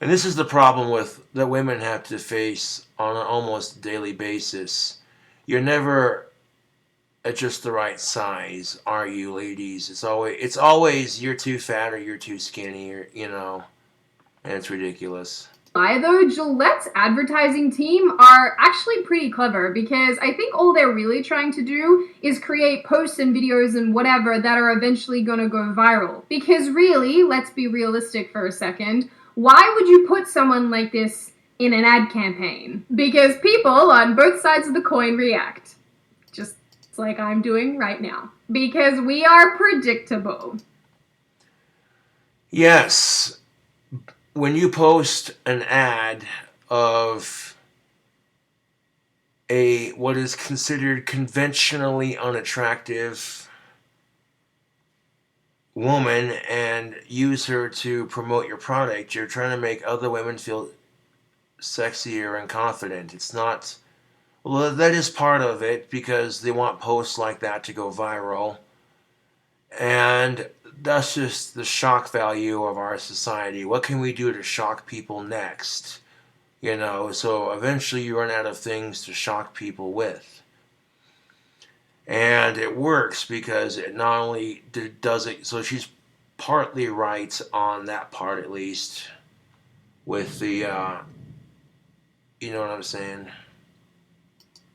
And this is the problem that women have to face on an almost daily basis. You're never at just the right size, are you, ladies? It's always you're too fat or you're too skinny, and it's ridiculous. Though Gillette's advertising team are actually pretty clever, because I think all they're really trying to do is create posts and videos and whatever that are eventually going to go viral. Because really, let's be realistic for a second, why would you put someone like this in an ad campaign? Because people on both sides of the coin react. Just like I'm doing right now. Because we are predictable. Yes. When you post an ad of what is considered conventionally unattractive woman and use her to promote your product, you're trying to make other women feel sexier and confident. It's not... Well, that is part of it, because they want posts like that to go viral. And that's just the shock value of our society. What can we do to shock people next? So eventually you run out of things to shock people with. And it works, because it not only does it, so she's partly right on that part, at least, with the, you know what I'm saying?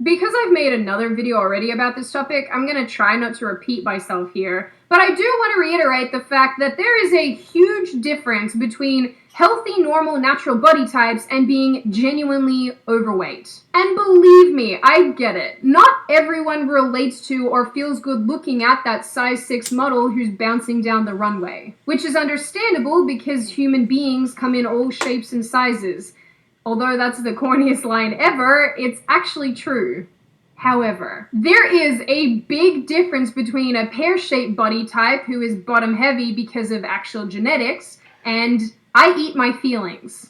Because I've made another video already about this topic, I'm going to try not to repeat myself here, but I do want to reiterate the fact that there is a huge difference between healthy, normal, natural body types and being genuinely overweight. And believe me, I get it. Not everyone relates to or feels good looking at that size 6 model who's bouncing down the runway, which is understandable because human beings come in all shapes and sizes. Although that's the corniest line ever, it's actually true. However, there is a big difference between a pear-shaped body type who is bottom-heavy because of actual genetics and I eat my feelings.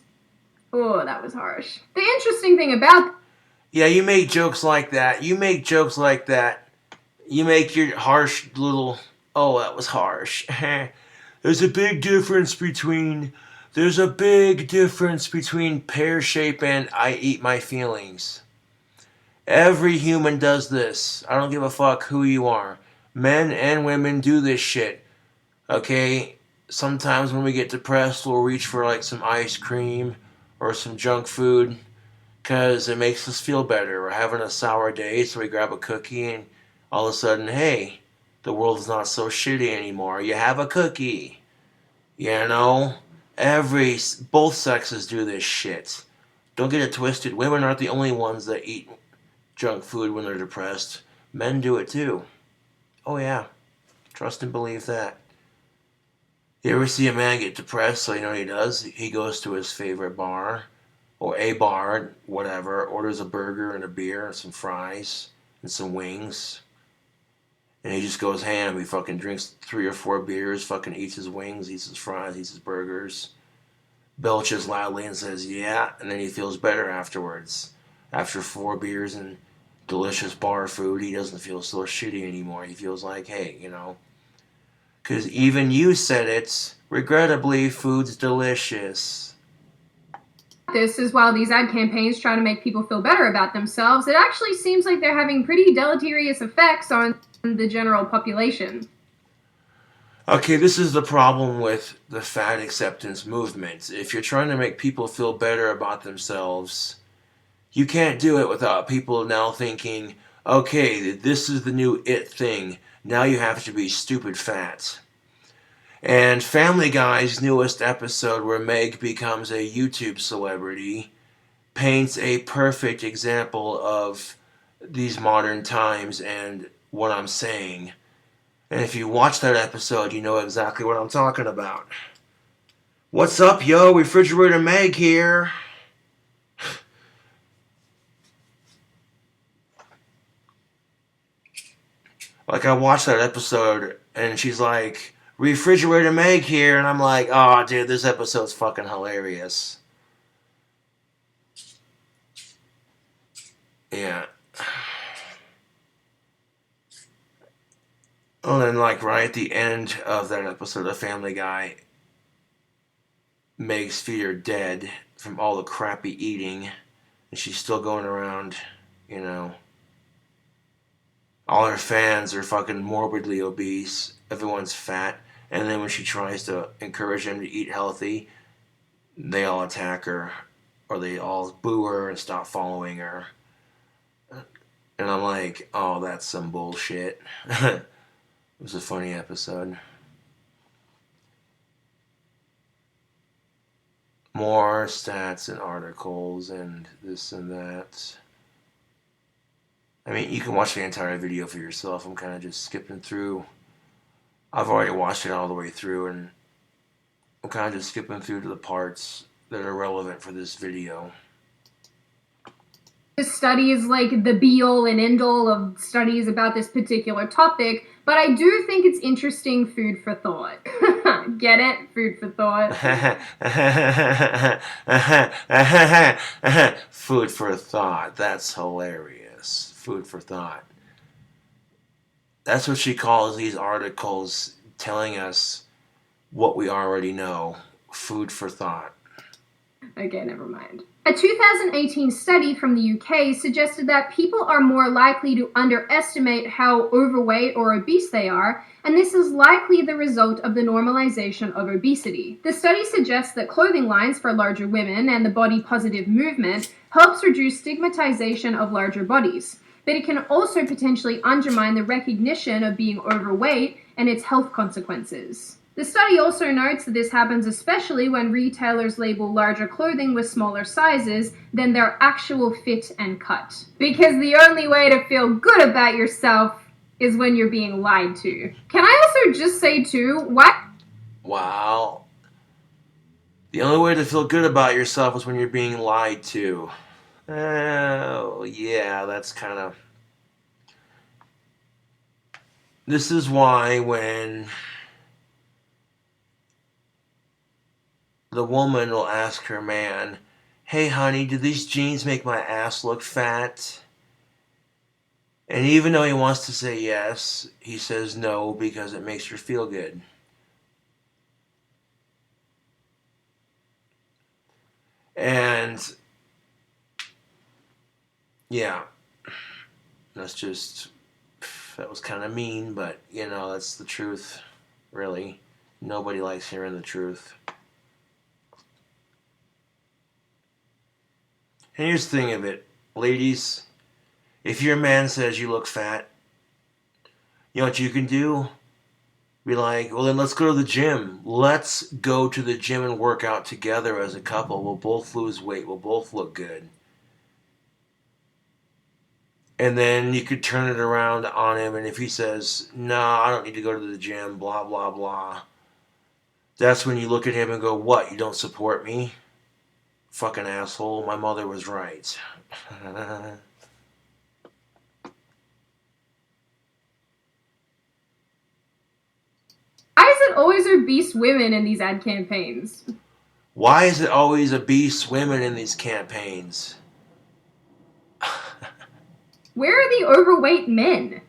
Oh, that was harsh. The interesting thing about... Yeah, you make jokes like that. You make your harsh little... Oh, that was harsh. There's a big difference between pear shape and I eat my feelings. Every human does this. I don't give a fuck who you are. Men and women do this shit. Okay? Sometimes when we get depressed, we'll reach for like some ice cream or some junk food because it makes us feel better. We're having a sour day, so we grab a cookie and all of a sudden, hey, the world's not so shitty anymore. You have a cookie. Both sexes do this shit. Don't get it twisted. Women aren't the only ones that eat junk food when they're depressed. Men do it too. Oh yeah. Trust and believe that. You ever see a man get depressed? So you know what he does? He goes to his favorite bar, or a bar, whatever, orders a burger and a beer and some fries and some wings. And he just goes ham. He fucking drinks 3 or 4 beers, fucking eats his wings, eats his fries, eats his burgers, belches loudly and says, yeah, and then he feels better afterwards. After 4 beers and delicious bar food, he doesn't feel so shitty anymore. He feels like, hey, you know, because even you said it, regrettably, food's delicious. This is while these ad campaigns try to make people feel better about themselves, it actually seems like they're having pretty deleterious effects on the general population. Okay, this is the problem with the fat acceptance movement. If you're trying to make people feel better about themselves, you can't do it without people now thinking, okay, this is the new it thing. Now you have to be stupid fat. And Family Guy's newest episode, where Meg becomes a YouTube celebrity, paints a perfect example of these modern times and what I'm saying. And if you watch that episode, you know exactly what I'm talking about. What's up, yo? Refrigerator Meg here. Like, I watched that episode, and she's like, Refrigerator Meg here, and I'm like, oh, dude, this episode's fucking hilarious. Yeah. And then, like, right at the end of that episode of Family Guy, Meg's feet are dead from all the crappy eating, and she's still going around, you know. All her fans are fucking morbidly obese. Everyone's fat. And then when she tries to encourage them to eat healthy, they all attack her. Or they all boo her and stop following her. And I'm like, oh, that's some bullshit. It was a funny episode. More stats and articles and this and that. I mean, you can watch the entire video for yourself. I'm kind of just skipping through. I've already watched it all the way through, and I'm kind of just skipping through to the parts that are relevant for this video. This study is like the be-all and end-all of studies about this particular topic, but I do think it's interesting food for thought. Get it? Food for thought. Food for thought. That's hilarious. Food for thought. That's what she calls these articles, telling us what we already know. Food for thought. Okay, never mind. A 2018 study from the UK suggested that people are more likely to underestimate how overweight or obese they are, and this is likely the result of the normalization of obesity. The study suggests that clothing lines for larger women and the body positive movement helps reduce stigmatization of larger bodies, but it can also potentially undermine the recognition of being overweight and its health consequences. The study also notes that this happens especially when retailers label larger clothing with smaller sizes than their actual fit and cut. Because the only way to feel good about yourself is when you're being lied to. Can I also just say too, why? Wow. The only way to feel good about yourself is when you're being lied to. Oh, yeah, that's kind of... This is why when the woman will ask her man, hey honey, do these jeans make my ass look fat? And even though he wants to say yes, he says no because it makes her feel good. And yeah, that was kind of mean, but you know, that's the truth, really. Nobody likes hearing the truth. And here's the thing of it, ladies, if your man says you look fat, you know what you can do? Be like, well, then let's go to the gym. Let's go to the gym and work out together as a couple. We'll both lose weight. We'll both look good. And then you could turn it around on him, and if he says, no, I don't need to go to the gym, blah, blah, blah, that's when you look at him and go, what, you don't support me? Fucking asshole, my mother was right. Why is it always obese women in these ad campaigns? Why is it always obese women in these campaigns? Where are the overweight men?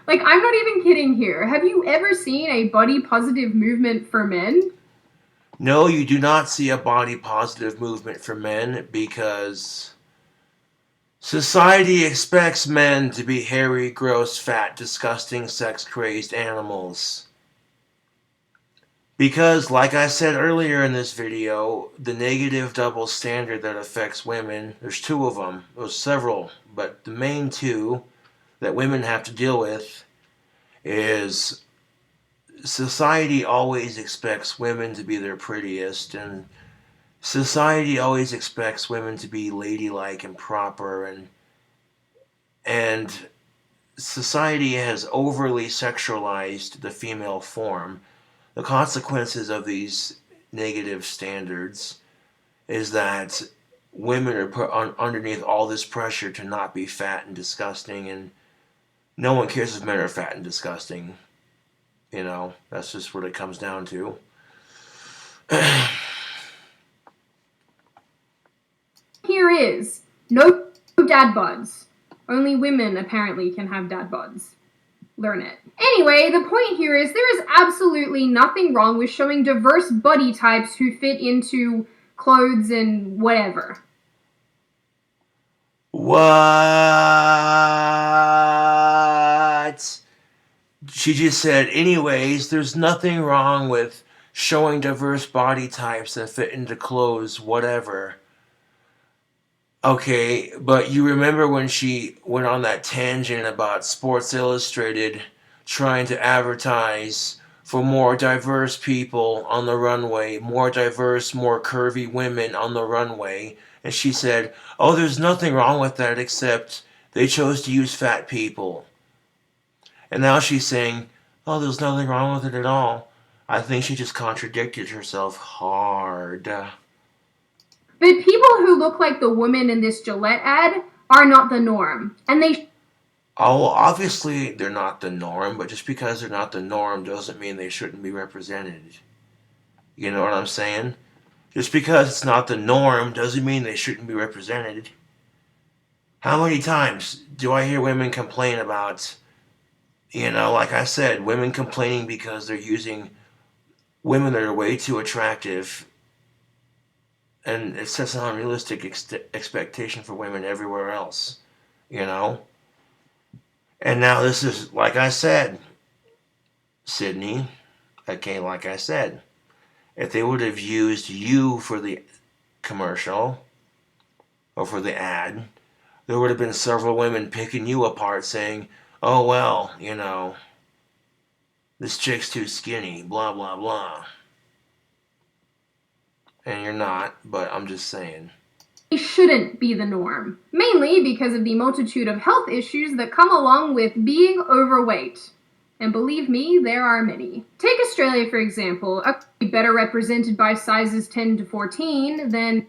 Like, I'm not even kidding here. Have you ever seen a body positive movement for men? No, you do not see a body positive movement for men because society expects men to be hairy, gross, fat, disgusting, sex-crazed animals. Because, like I said earlier in this video, the negative double standard that affects women, there's two of them, there's several, but the main two that women have to deal with is society always expects women to be their prettiest, and society always expects women to be ladylike and proper, and society has overly sexualized the female form. The consequences of these negative standards is that women are put underneath all this pressure to not be fat and disgusting, and no one cares if men are fat and disgusting. You know, that's just what it comes down to. Here is no dad bods. Only women apparently can have dad bods. Learn it. Anyway, the point here is there is absolutely nothing wrong with showing diverse body types who fit into clothes and whatever. What? She just said, anyways, there's nothing wrong with showing diverse body types that fit into clothes, whatever. Okay, but you remember when she went on that tangent about Sports Illustrated trying to advertise for more diverse people on the runway, more diverse, more curvy women on the runway, and she said, oh, there's nothing wrong with that except they chose to use fat people. And now she's saying, oh, there's nothing wrong with it at all. I think she just contradicted herself hard. But people who look like the woman in this Gillette ad are not the norm. And they... Oh, well, obviously they're not the norm, but just because they're not the norm doesn't mean they shouldn't be represented. You know what I'm saying? Just because it's not the norm doesn't mean they shouldn't be represented. How many times do I hear women complain about, you know, like I said, women complaining because they're using women that are way too attractive, and it sets an unrealistic expectation for women everywhere else, you know? And now this is, like I said, Sydney, okay, like I said, if they would have used you for the commercial or for the ad, there would have been several women picking you apart saying, oh, well, you know, this chick's too skinny, blah, blah, blah. And you're not, but I'm just saying. They shouldn't be the norm, mainly because of the multitude of health issues that come along with being overweight. And believe me, there are many. Take Australia, for example, better represented by sizes 10 to 14 than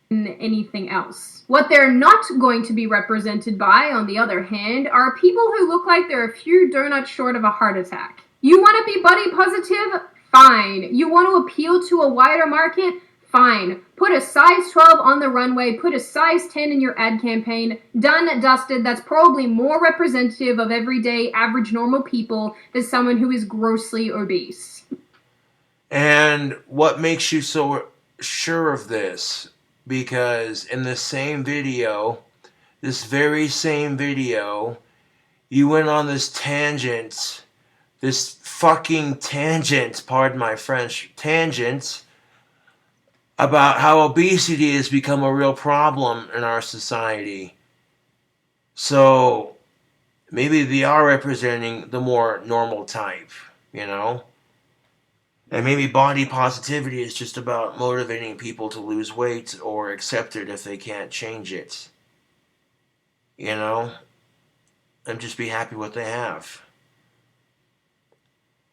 anything else. What they're not going to be represented by, on the other hand, are people who look like they're a few donuts short of a heart attack. You want to be body positive? Fine. You want to appeal to a wider market? Fine. Put a size 12 on the runway, put a size 10 in your ad campaign. Done, dusted. That's probably more representative of everyday, average, normal people than someone who is grossly obese. And what makes you so sure of this? Because in the same video, this very same video, you went on this tangent, this fucking tangent, pardon my French, tangent, about how obesity has become a real problem in our society. So maybe they are representing the more normal type. you know? And maybe body positivity is just about motivating people to lose weight or accept it if they can't change it, you know? And just be happy with what they have.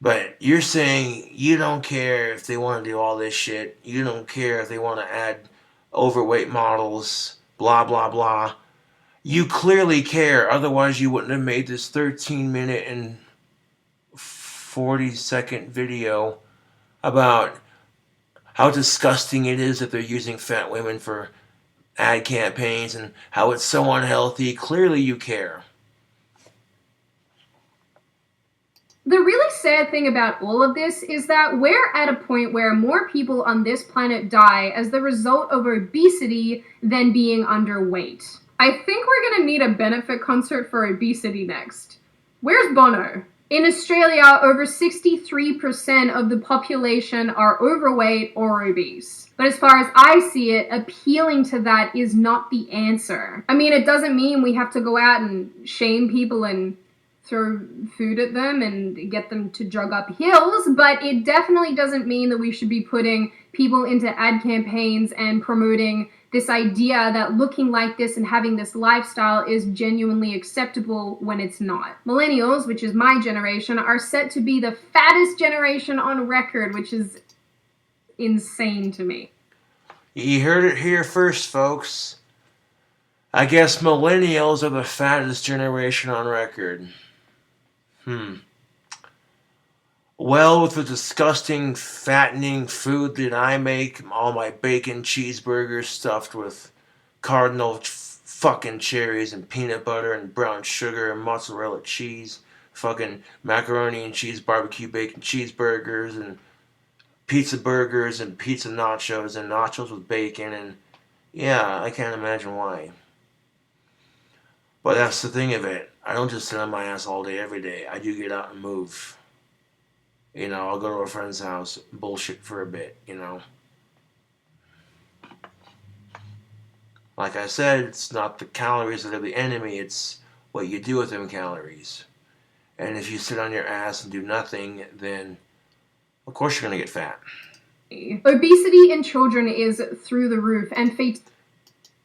But you're saying you don't care if they want to do all this shit. You don't care if they want to add overweight models, blah, blah, blah. You clearly care. Otherwise, you wouldn't have made this 13-minute and 40-second video about how disgusting it is that they're using fat women for ad campaigns and how it's so unhealthy. Clearly, you care. The really sad thing about all of this is that we're at a point where more people on this planet die as the result of obesity than being underweight. I think we're gonna need a benefit concert for obesity next. Where's Bono? In Australia, over 63% of the population are overweight or obese. But as far as I see it, appealing to that is not the answer. I mean, it doesn't mean we have to go out and shame people and throw food at them and get them to jog up hills, but it definitely doesn't mean that we should be putting people into ad campaigns and promoting this idea that looking like this and having this lifestyle is genuinely acceptable when it's not. Millennials, which is my generation, are set to be the fattest generation on record, which is insane to me. You heard it here first, folks. I guess millennials are the fattest generation on record. Well, with the disgusting, fattening food that I make, all my bacon cheeseburgers stuffed with cardinal fucking cherries and peanut butter and brown sugar and mozzarella cheese, fucking macaroni and cheese barbecue bacon cheeseburgers and pizza burgers and pizza nachos and nachos with bacon, and yeah, I can't imagine why. But that's the thing of it. I don't just sit on my ass all day, every day. I do get out and move. You know, I'll go to a friend's house, bullshit for a bit, you know. Like I said, it's not the calories that are the enemy, it's what you do with them calories. And if you sit on your ass and do nothing, then of course you're going to get fat. Obesity in children is through the roof, and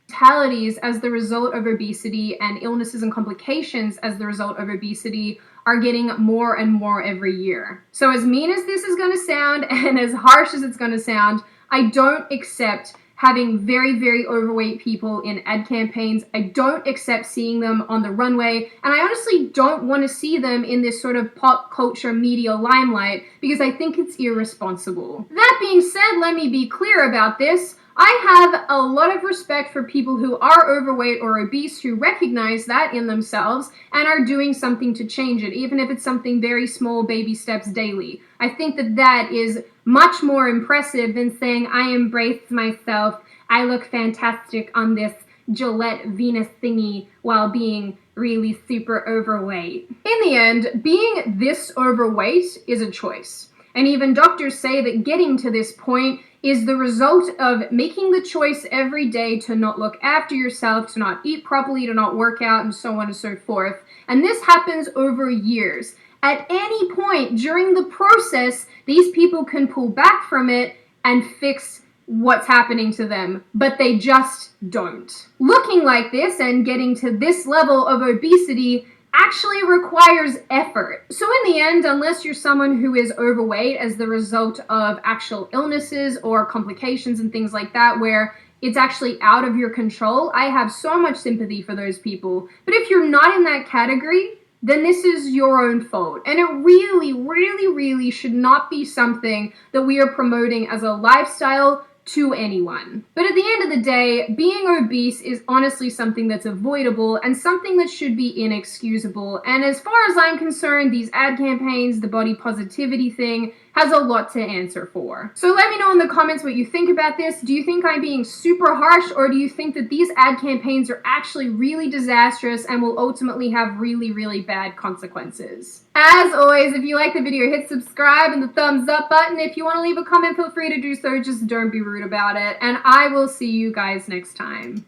fatalities as the result of obesity and illnesses and complications as the result of obesity are getting more and more every year. So as mean as this is going to sound and as harsh as it's going to sound, I don't accept having very, very overweight people in ad campaigns. I don't accept seeing them on the runway, and I honestly don't want to see them in this sort of pop culture media limelight because I think it's irresponsible. That being said, let me be clear about this. I have a lot of respect for people who are overweight or obese who recognize that in themselves and are doing something to change it, even if it's something very small, baby steps daily. I think that that is much more impressive than saying, I embrace myself, I look fantastic on this Gillette Venus thingy while being really super overweight. In the end, being this overweight is a choice. And even doctors say that getting to this point is the result of making the choice every day to not look after yourself, to not eat properly, to not work out, and so on and so forth. And this happens over years. At any point during the process, these people can pull back from it and fix what's happening to them, but they just don't. Looking like this and getting to this level of obesity actually requires effort. So in the end, unless you're someone who is overweight as the result of actual illnesses or complications and things like that, where it's actually out of your control, I have so much sympathy for those people. But if you're not in that category, then this is your own fault. And it really, really, really should not be something that we are promoting as a lifestyle to anyone. But at the end of the day, being obese is honestly something that's avoidable and something that should be inexcusable. And as far as I'm concerned, these ad campaigns, the body positivity thing, has a lot to answer for. So let me know in the comments what you think about this. Do you think I'm being super harsh, or do you think that these ad campaigns are actually really disastrous and will ultimately have really, really bad consequences? As always, if you like the video, hit subscribe and the thumbs up button. If you want to leave a comment, feel free to do so. Just don't be rude about it. And I will see you guys next time.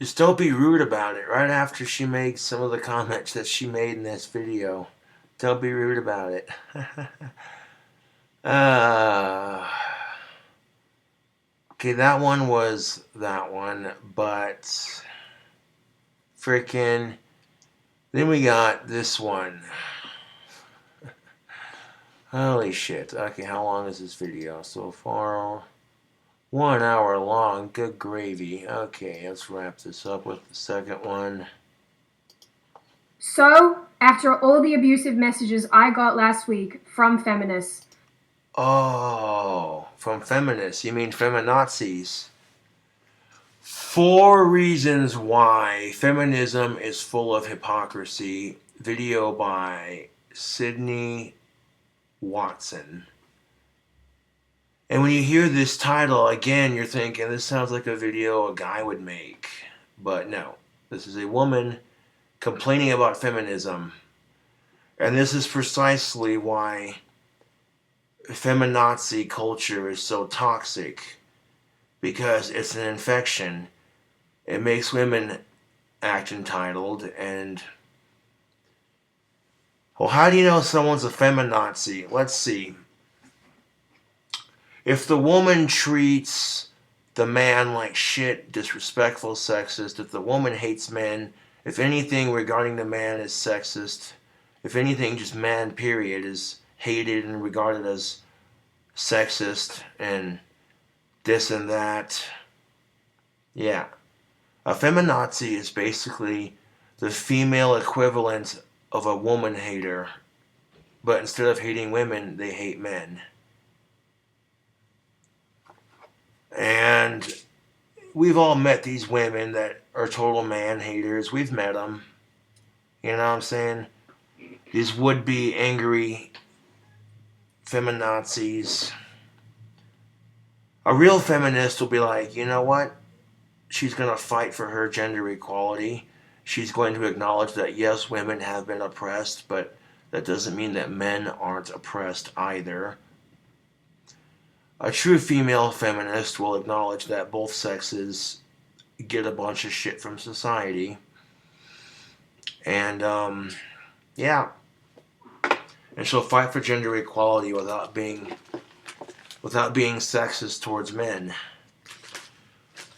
Just don't be rude about it. Right after she made some of the comments that she made in this video, Don't be rude about it. uh, okay, that one was that one, but freaking. Then we got this one. Holy shit. Okay, how long is this video so far? 1 hour long. Good gravy. Okay, let's wrap this up with the second one. So, after all the abusive messages I got last week from feminists. Oh, from feminists. You mean feminazis. 4 reasons why feminism is full of hypocrisy. Video by Sydney Watson. And when you hear this title, again, you're thinking, this sounds like a video a guy would make. But no, this is a woman complaining about feminism. And this is precisely why feminazi culture is so toxic. Because it's an infection. It makes women act entitled. And, well, how do you know someone's a feminazi? Let's see. If the woman treats the man like shit, disrespectful, sexist, if the woman hates men, if anything regarding the man is sexist, if anything just man period is hated and regarded as sexist and this and that, yeah. A feminazi is basically the female equivalent of a woman hater, but instead of hating women, they hate men. And we've all met these women that are total man haters. We've met them. You know what I'm saying? These would-be angry feminazis. A real feminist will be like, you know what? She's going to fight for her gender equality. She's going to acknowledge that, yes, women have been oppressed, but that doesn't mean that men aren't oppressed either. A true female feminist will acknowledge that both sexes get a bunch of shit from society. And, yeah. And she'll fight for gender equality without being sexist towards men.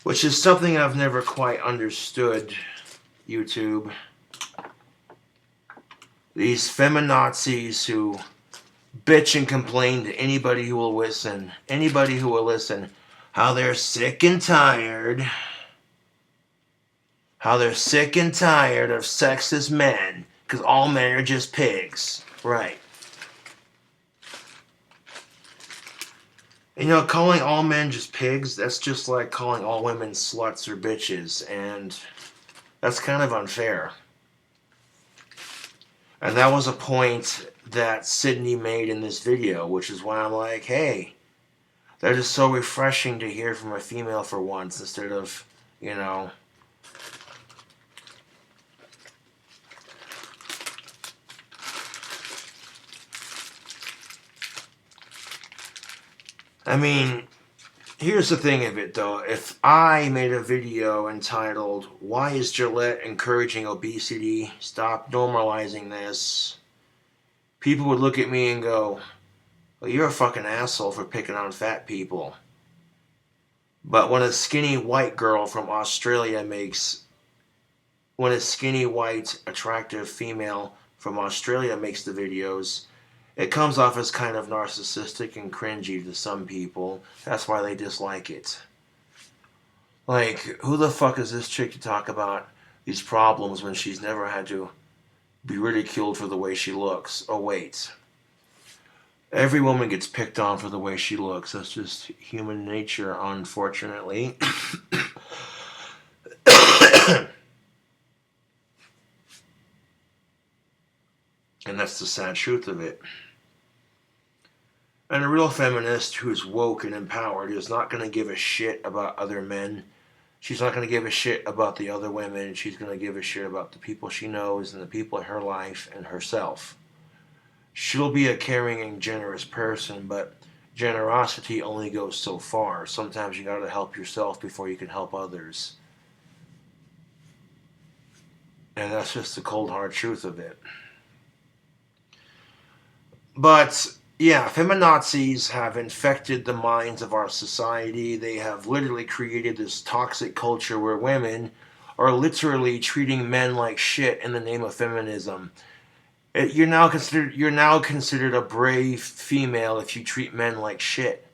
Which is something I've never quite understood, YouTube. These feminazis who bitch and complain to anybody who will listen. Anybody who will listen. How they're sick and tired. How they're sick and tired of sexist men. Because all men are just pigs. Right. You know, calling all men just pigs, that's just like calling all women sluts or bitches. And that's kind of unfair. And that was a point that Sydney made in this video, which is why I'm like, hey, that is so refreshing to hear from a female for once instead of, you know, I mean, here's the thing of it though. If I made a video entitled, "Why is Gillette encouraging obesity? Stop normalizing this," people would look at me and go, well, you're a fucking asshole for picking on fat people. But when a skinny white girl from Australia when a skinny white attractive female from Australia makes the videos, it comes off as kind of narcissistic and cringy to some people. That's why they dislike it. Like, who the fuck is this chick to talk about these problems when she's never had to be ridiculed for the way she looks? Oh, wait. Every woman gets picked on for the way she looks. That's just human nature, unfortunately. And that's the sad truth of it. And a real feminist who's woke and empowered is not going to give a shit about other men. She's not going to give a shit about the other women. She's going to give a shit about the people she knows and the people in her life and herself. She'll be a caring and generous person, but generosity only goes so far. Sometimes you got to help yourself before you can help others. And that's just the cold hard truth of it. But yeah, feminazis have infected the minds of our society. They have literally created this toxic culture where women are literally treating men like shit in the name of feminism. You're now considered a brave female if you treat men like shit.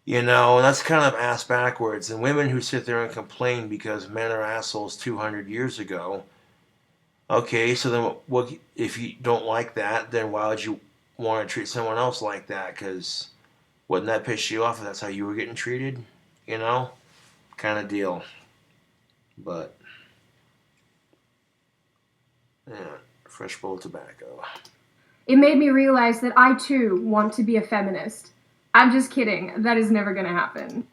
You know, and that's kind of ass backwards. And women who sit there and complain because men are assholes 200 years ago. Okay, so then what if you don't like that? Then why would you want to treat someone else like that? Because wouldn't that piss you off if that's how you were getting treated? You know, kind of deal. But yeah, fresh bowl of tobacco. It made me realize that I too want to be a feminist. I'm just kidding. That is never going to happen.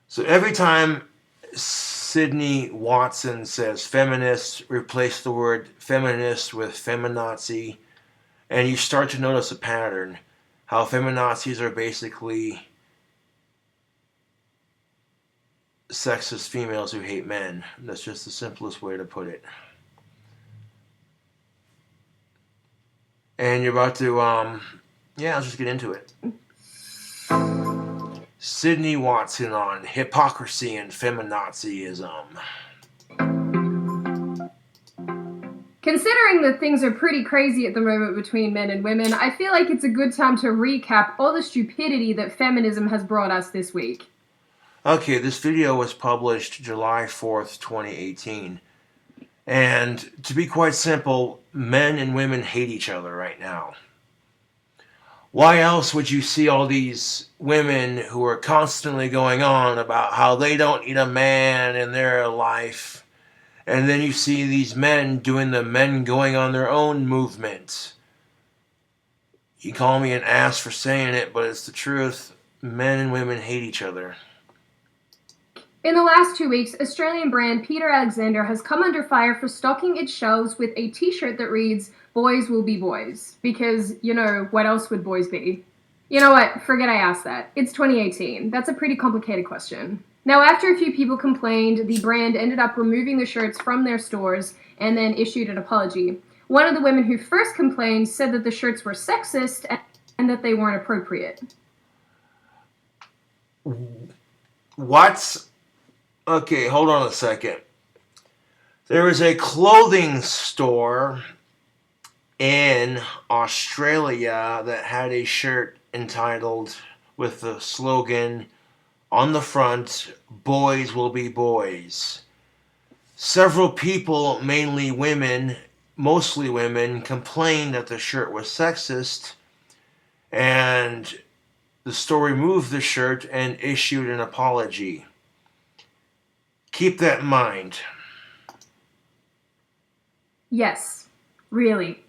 So every time Sydney Watson says feminist, replace the word feminist with feminazi, and you start to notice a pattern. How feminazis are basically sexist females who hate men. That's just the simplest way to put it. And you're about to, let's just get into it. Sydney Watson on hypocrisy and feminazism. Considering that things are pretty crazy at the moment between men and women, I feel like it's a good time to recap all the stupidity that feminism has brought us this week. Okay, this video was published July 4th, 2018. And to be quite simple, men and women hate each other right now. Why else would you see all these women who are constantly going on about how they don't need a man in their life, and then you see these men doing the men going on their own movement? You call me an ass for saying it, but it's the truth. Men and women hate each other. In the last 2 weeks, Australian brand Peter Alexander has come under fire for stocking its shelves with a t-shirt that reads, "Boys will be boys." Because, what else would boys be? You know what? Forget I asked that. It's 2018. That's a pretty complicated question. Now, after a few people complained, the brand ended up removing the shirts from their stores and then issued an apology. One of the women who first complained said that the shirts were sexist and that they weren't appropriate. What? Okay, hold on a second. There was a clothing store in Australia that had a shirt entitled with the slogan on the front, "Boys will be boys." Several people, mainly women, mostly women, complained that the shirt was sexist, and the store removed the shirt and issued an apology. Keep that in mind. Yes, really.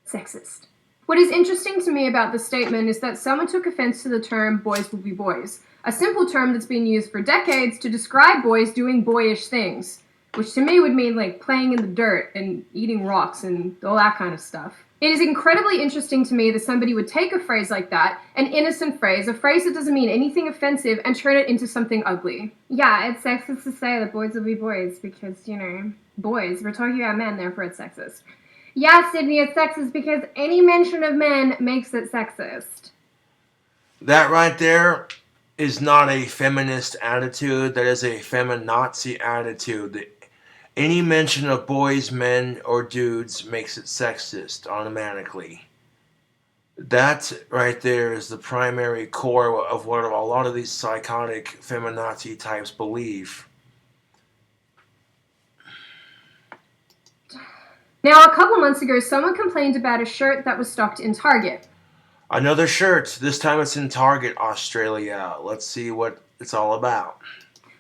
Sexist. What is interesting to me about this statement is that someone took offense to the term "boys will be boys," a simple term that's been used for decades to describe boys doing boyish things, which to me would mean like playing in the dirt and eating rocks and all that kind of stuff. It is incredibly interesting to me that somebody would take a phrase like that, an innocent phrase, a phrase that doesn't mean anything offensive, and turn it into something ugly. Yeah, it's sexist to say that boys will be boys because, boys. We're talking about men, therefore it's sexist. Yeah, Sydney, it's sexist because any mention of men makes it sexist. That right there is not a feminist attitude. That is a feminazi attitude. Any mention of boys, men, or dudes makes it sexist automatically. That right there is the primary core of what a lot of these psychotic feminazi types believe. Now, a couple months ago, someone complained about a shirt that was stocked in Target. Another shirt. This time it's in Target, Australia. Let's see what it's all about.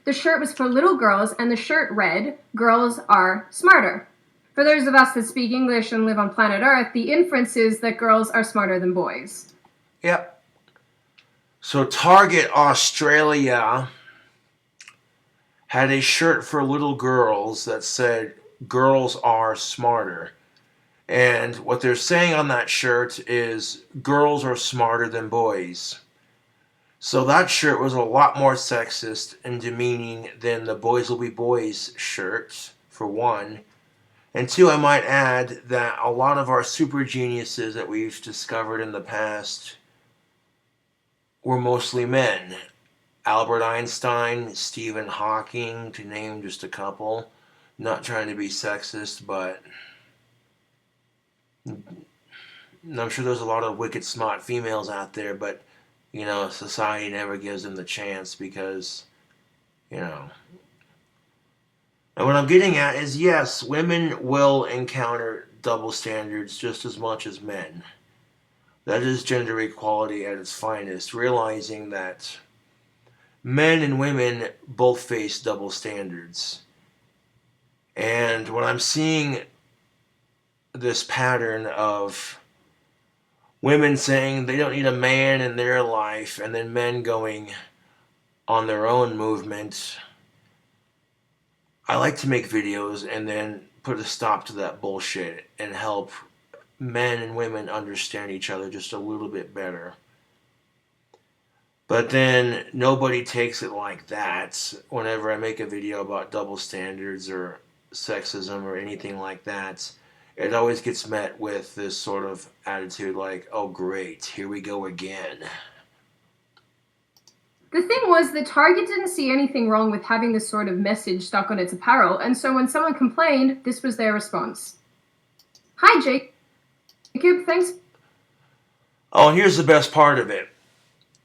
The shirt was for little girls, and the shirt read, "Girls are smarter." For those of us that speak English and live on planet Earth, the inference is that girls are smarter than boys. Yep. So Target Australia had a shirt for little girls that said, "Girls are smarter." And what they're saying on that shirt is, girls are smarter than boys. So that shirt was a lot more sexist and demeaning than the "Boys will be boys" shirt, for one. And two, I might add that a lot of our super geniuses that we've discovered in the past were mostly men. Albert Einstein, Stephen Hawking, to name just a couple. Not trying to be sexist, but I'm sure there's a lot of wicked smart females out there, but, society never gives them the chance because, And what I'm getting at is, yes, women will encounter double standards just as much as men. That is gender equality at its finest, realizing that men and women both face double standards. And when I'm seeing this pattern of women saying they don't need a man in their life, and then men going on their own movement, I like to make videos and then put a stop to that bullshit and help men and women understand each other just a little bit better. But then nobody takes it like that whenever I make a video about double standards or sexism or anything like that. It always gets met with this sort of attitude like, oh great, here we go again. The thing was that Target didn't see anything wrong with having this sort of message stuck on its apparel, and so when someone complained, this was their response. Hi, Jacob, thanks. Oh, and here's the best part of it.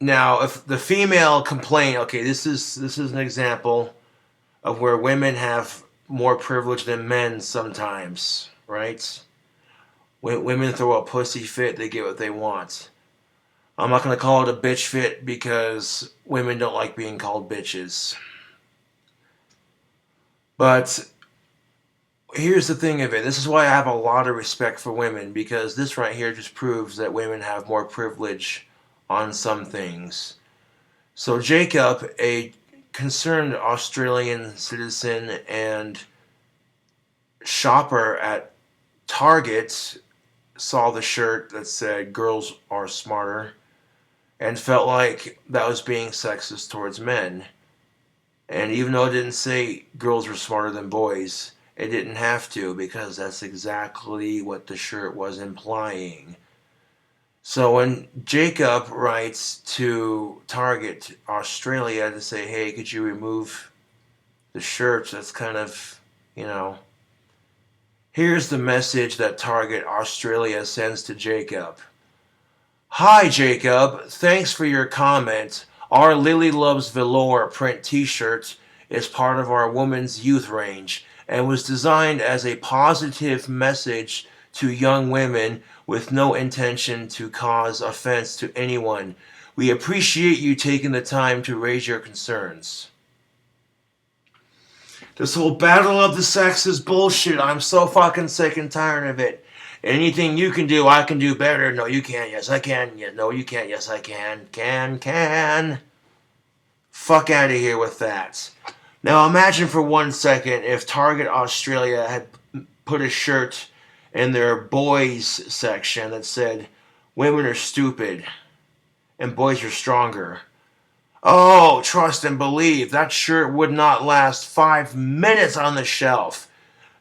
Now, if the female complaint, okay, this is an example of where women have more privilege than men sometimes, right? When women throw a pussy fit, they get what they want. I'm not going to call it a bitch fit because women don't like being called bitches. But here's the thing of it. This is why I have a lot of respect for women, because this right here just proves that women have more privilege on some things. So Jacob, a concerned Australian citizen and shopper at Target, saw the shirt that said girls are smarter and felt like that was being sexist towards men. And even though it didn't say girls were smarter than boys, it didn't have to, because that's exactly what the shirt was implying. So when Jacob writes to Target Australia to say, hey, could you remove the shirts, that's kind of, here's the message that Target Australia sends to Jacob. Hi, Jacob. Thanks for your comment. Our Lily Loves Velour print t-shirt is part of our women's youth range and was designed as a positive message to young women with no intention to cause offense to anyone. We appreciate you taking the time to raise your concerns. This whole battle of the sexes bullshit, I'm so fucking sick and tired of it. Anything you can do, I can do better. No, you can't. Yes, I can. Yeah, no, you can't. Yes, I can. Can. Fuck out of here with that. Now imagine for 1 second if Target Australia had put a shirt in their boys section that said, women are stupid and boys are stronger. Oh, trust and believe, that shirt would not last 5 minutes on the shelf.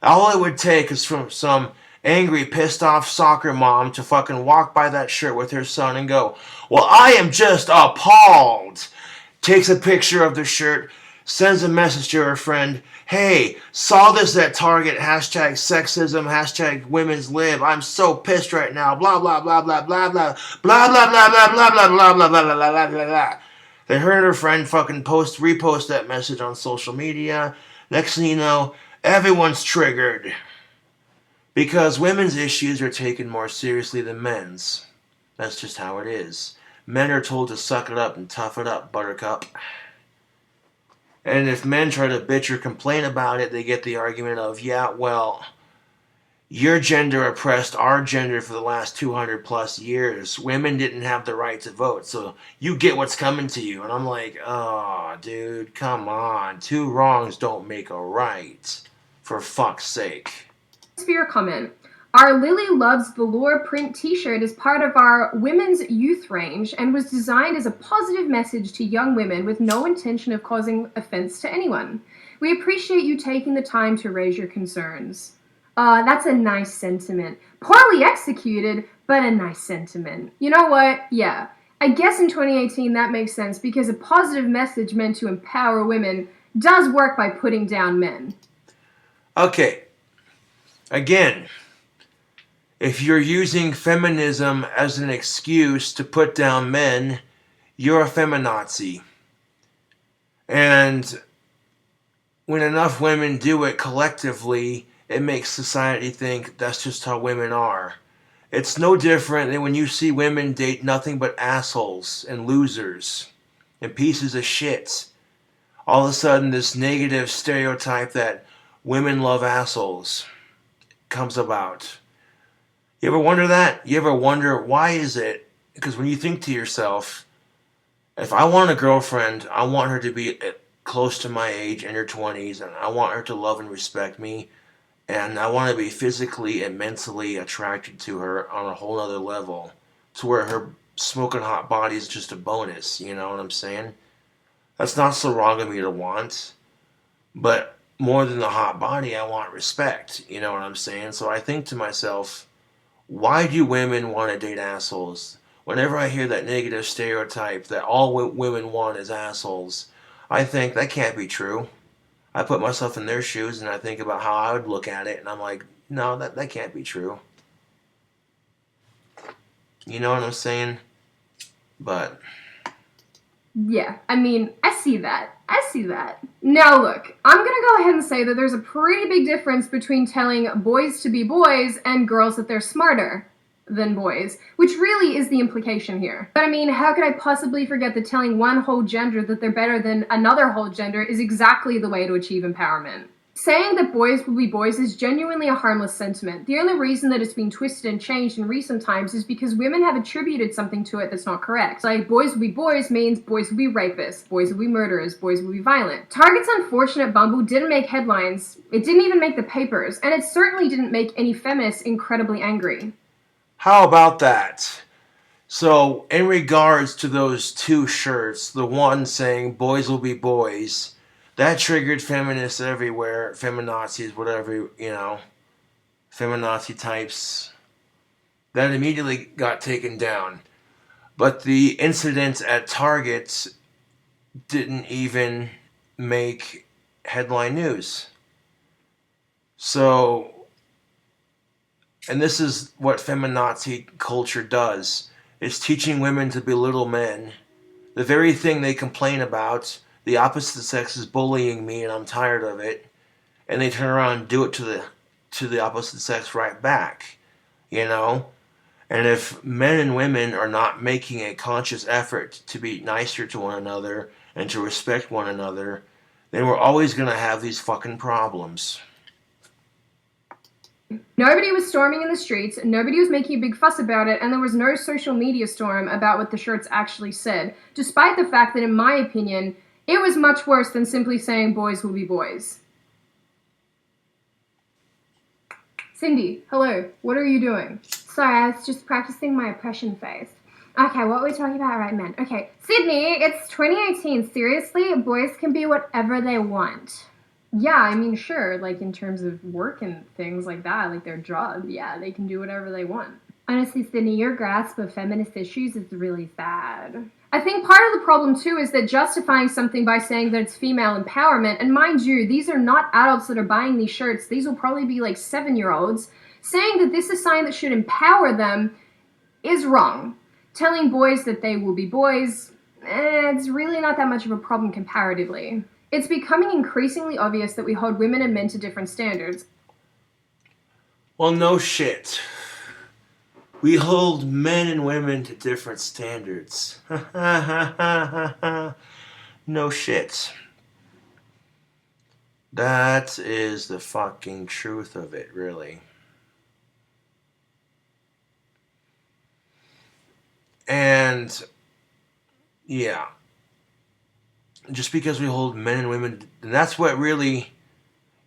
All it would take is from some angry, pissed off soccer mom to fucking walk by that shirt with her son and go, well, I am just appalled. Takes a picture of the shirt, sends a message to her friend, hey, saw this at Target, hashtag sexism, hashtag women's lib, I'm so pissed right now, blah, blah, blah, blah, blah, blah, blah, blah, blah, blah, blah, blah, blah, blah, blah, blah, blah, blah, blah. Then her and her friend fucking repost that message on social media. Next thing you know, everyone's triggered. Because women's issues are taken more seriously than men's. That's just how it is. Men are told to suck it up and tough it up, buttercup. And if men try to bitch or complain about it, they get the argument of, yeah, well, your gender oppressed our gender for the last 200 plus years. Women didn't have the right to vote, so you get what's coming to you. And I'm like, oh, dude, come on. 2 wrongs don't make a right. For fuck's sake. For your comment. Our Lily Loves Velour print t-shirt is part of our women's youth range and was designed as a positive message to young women with no intention of causing offense to anyone. We appreciate you taking the time to raise your concerns. That's a nice sentiment. Poorly executed, but a nice sentiment. You know what? Yeah. I guess in 2018 that makes sense because a positive message meant to empower women does work by putting down men. Okay. Again, if you're using feminism as an excuse to put down men, you're a feminazi. And when enough women do it collectively, it makes society think that's just how women are. It's no different than when you see women date nothing but assholes and losers and pieces of shit. All of a sudden, this negative stereotype that women love assholes comes about. You ever wonder that? You ever wonder why is it? Because when you think to yourself, if I want a girlfriend, I want her to be close to my age in her 20s, and I want her to love and respect me, and I want to be physically and mentally attracted to her on a whole other level, to where her smoking hot body is just a bonus, you know what I'm saying? That's not so wrong of me to want, but more than the hot body, I want respect, you know what I'm saying? So I think to myself, why do women want to date assholes? Whenever I hear that negative stereotype that all women want is assholes, I think that can't be true. I put myself in their shoes and I think about how I would look at it, and I'm like, no, that can't be true. You know what I'm saying? But Yeah, I mean, I see that. Now look, I'm gonna go ahead and say that there's a pretty big difference between telling boys to be boys and girls that they're smarter than boys, which really is the implication here. But I mean, how could I possibly forget that telling one whole gender that they're better than another whole gender is exactly the way to achieve empowerment? Saying that boys will be boys is genuinely a harmless sentiment. The only reason that it's been twisted and changed in recent times is because women have attributed something to it that's not correct. Like, boys will be boys means boys will be rapists, boys will be murderers, boys will be violent. Target's unfortunate bumble didn't make headlines, it didn't even make the papers, and it certainly didn't make any feminists incredibly angry. how about that? So, in regards to those two shirts, the one saying boys will be boys, that triggered feminists everywhere, feminazis, whatever, you know, feminazi types. That immediately got taken down. But the incident at Target didn't even make headline news. So, and this is what feminazi culture does. It's teaching women to belittle men. The very thing they complain about, the opposite sex is bullying me and I'm tired of it. And they turn around and do it to the opposite sex right back. You know? And if men and women are not making a conscious effort to be nicer to one another and to respect one another, then we're always going to have these fucking problems. Nobody was storming in the streets, nobody was making a big fuss about it, and there was no social media storm about what the shirts actually said, despite the fact that, in my opinion, it was much worse than simply saying boys will be boys. Cindy, hello, what are you doing? Sorry, I was just practicing my oppression face. Okay, what are we talking about right now? Okay, Sydney, it's 2018. Seriously, boys can be whatever they want. Yeah, I mean, sure, like in terms of work and things like that, like their job, yeah, they can do whatever they want. Honestly, Sydney, your grasp of feminist issues is really sad. I think part of the problem, too, is that justifying something by saying that it's female empowerment, and mind you, these are not adults that are buying these shirts, these will probably be like 7-year-olds, saying that this is a sign that should empower them is wrong. Telling boys that they will be boys, it's really not that much of a problem comparatively. It's becoming increasingly obvious that we hold women and men to different standards. Well, no shit. We hold men and women to different standards. No shit. That is the fucking truth of it, really. And, yeah. Just because we hold men and women, and that's what really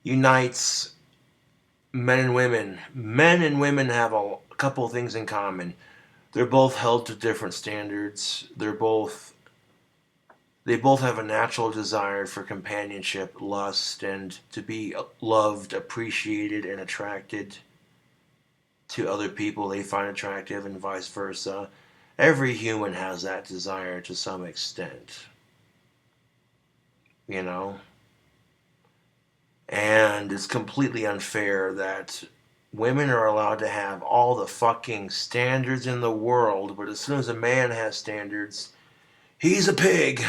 unites men and women. Men and women have a couple of things in common. They're both held to different standards. They're both They both have a natural desire for companionship, lust, and to be loved, appreciated, and attracted to other people they find attractive, and vice versa. Every human has that desire to some extent, you know? And it's completely unfair that women are allowed to have all the fucking standards in the world, but as soon as a man has standards, he's a pig.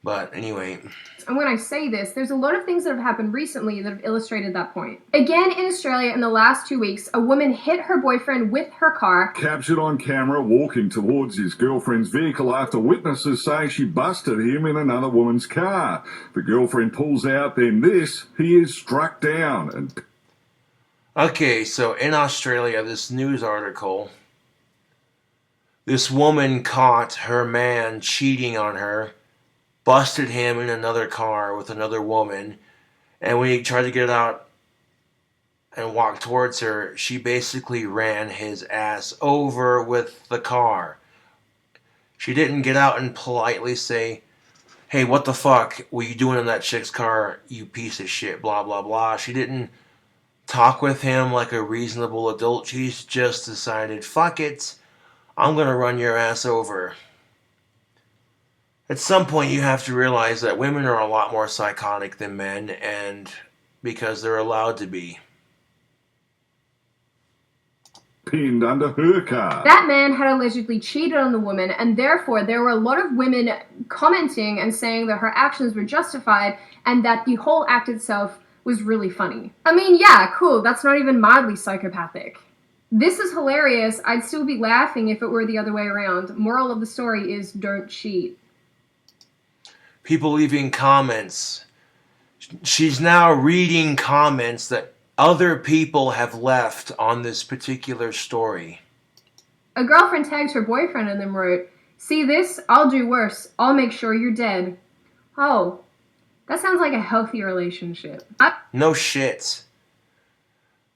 But anyway. And when I say this, there's a lot of things that have happened recently that have illustrated that point. Again, in Australia, in the last 2 weeks, a woman hit her boyfriend with her car. Captured on camera walking towards his girlfriend's vehicle after witnesses say she busted him in another woman's car. The girlfriend pulls out, then he is struck down. And okay, so in Australia, this news article, this woman caught her man cheating on her, busted him in another car with another woman, and when he tried to get out and walk towards her, she basically ran his ass over with the car. She didn't get out and politely say, hey, what the fuck were you doing in that chick's car, you piece of shit, blah, blah, blah. She didn't talk with him like a reasonable adult. She's just decided, fuck it, I'm gonna run your ass over. At some point, you have to realize that women are a lot more psychotic than men, and because they're allowed to be. pinned under her car. That man had allegedly cheated on the woman, and therefore there were a lot of women commenting and saying that her actions were justified and that the whole act itself was really funny. I mean, yeah, cool, that's not even mildly psychopathic. This is hilarious. I'd still be laughing if it were the other way around. Moral of the story is don't cheat. People leaving comments. She's now reading comments that other people have left on this particular story. A girlfriend tagged her boyfriend and then wrote, "See this? I'll do worse. I'll make sure you're dead." Oh, that sounds like a healthy relationship. No shit.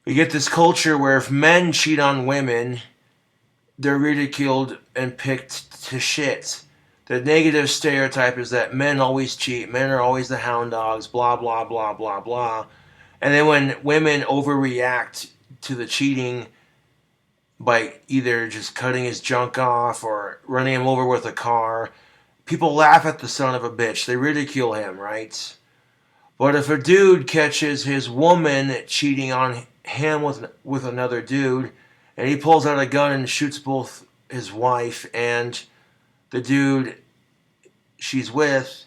We get this culture where if men cheat on women, they're ridiculed and picked to shit. The negative stereotype is that men always cheat, men are always the hound dogs, blah, blah, blah, blah, blah. And then when women overreact to the cheating by either just cutting his junk off or running him over with a car, people laugh at the son of a bitch. They ridicule him, right? But if a dude catches his woman cheating on him with another dude, and he pulls out a gun and shoots both his wife and the dude she's with,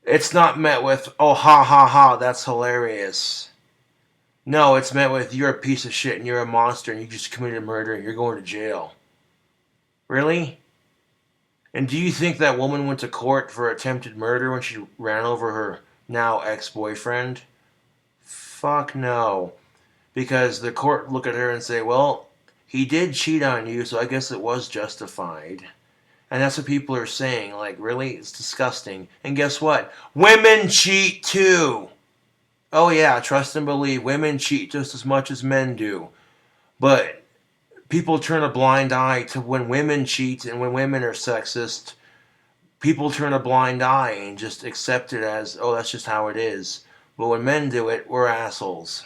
it's not met with, oh, ha, ha, ha, that's hilarious. No, it's met with, you're a piece of shit and you're a monster and you just committed murder and you're going to jail. Really? And do you think that woman went to court for attempted murder when she ran over her now ex-boyfriend? Fuck no. Because the court look at her and say, well, he did cheat on you, so I guess it was justified. And that's what people are saying. Like, really? It's disgusting. And guess what? Women cheat too. Oh yeah, trust and believe. Women cheat just as much as men do. But people turn a blind eye to when women cheat and when women are sexist. People turn a blind eye and just accept it as, oh, that's just how it is. But when men do it, we're assholes.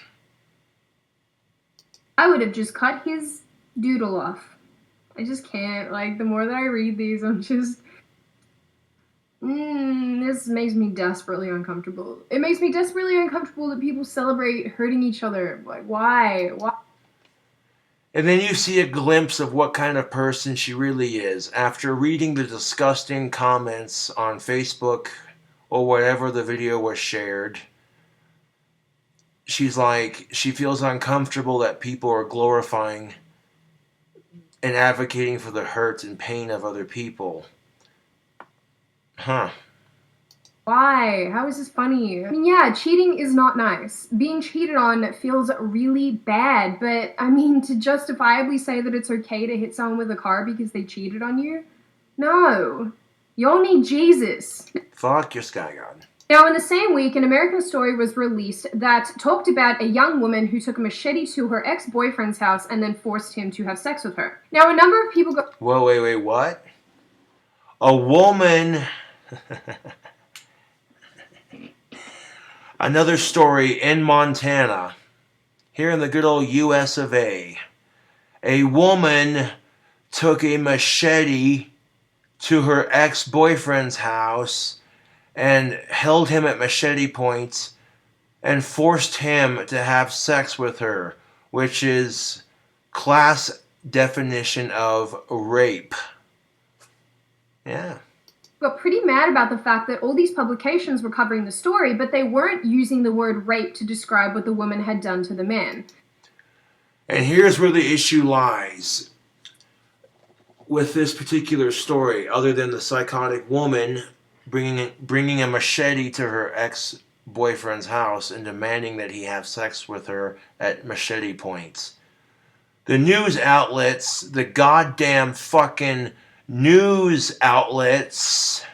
I would have just cut his doodle off. I just can't. Like, the more that I read these, I'm just... this makes me desperately uncomfortable. It makes me desperately uncomfortable that people celebrate hurting each other. Like, why? Why? And then you see a glimpse of what kind of person she really is after reading the disgusting comments on Facebook or whatever the video was shared. She's like, she feels uncomfortable that people are glorifying and advocating for the hurt and pain of other people. Huh. Why? How is this funny? I mean, yeah, cheating is not nice. Being cheated on feels really bad, but I mean, to justifiably say that it's okay to hit someone with a car because they cheated on you? No. Y'all need Jesus. Fuck your sky god. Now, in the same week, an American story was released that talked about a young woman who took a machete to her ex-boyfriend's house and then forced him to have sex with her. Now, a number of people go... Whoa, wait, what? A woman... Another story in Montana, here in the good old US of A. A woman took a machete to her ex-boyfriend's house and held him at machete point and forced him to have sex with her, which is class definition of rape. Yeah. Got pretty mad about the fact that all these publications were covering the story, but they weren't using the word rape to describe what the woman had done to the man. And here's where the issue lies with this particular story, other than the psychotic woman bringing a machete to her ex-boyfriend's house and demanding that he have sex with her at machete points. The news outlets, the goddamn fucking news outlets,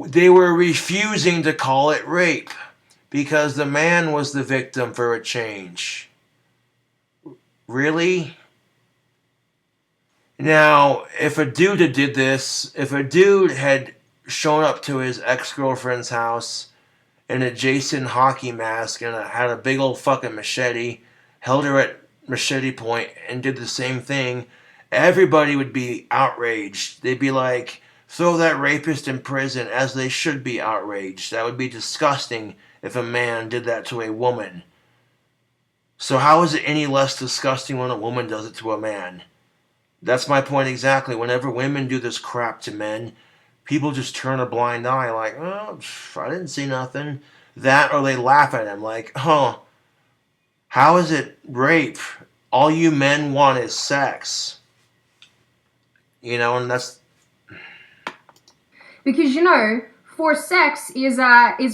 they were refusing to call it rape because the man was the victim for a change. Really? Now, if a dude had did this, if a dude had shown up to his ex-girlfriend's house in a Jason hockey mask and had a big old fucking machete, held her at machete point and did the same thing, everybody would be outraged. They'd be like, throw that rapist in prison, as they should be outraged. That would be disgusting if a man did that to a woman. So how is it any less disgusting when a woman does it to a man? That's my point exactly. Whenever women do this crap to men, people just turn a blind eye like, oh, I didn't see nothing. That, or they laugh at him like, oh, how is it rape? All you men want is sex. You know, and that's... Because, forced sex is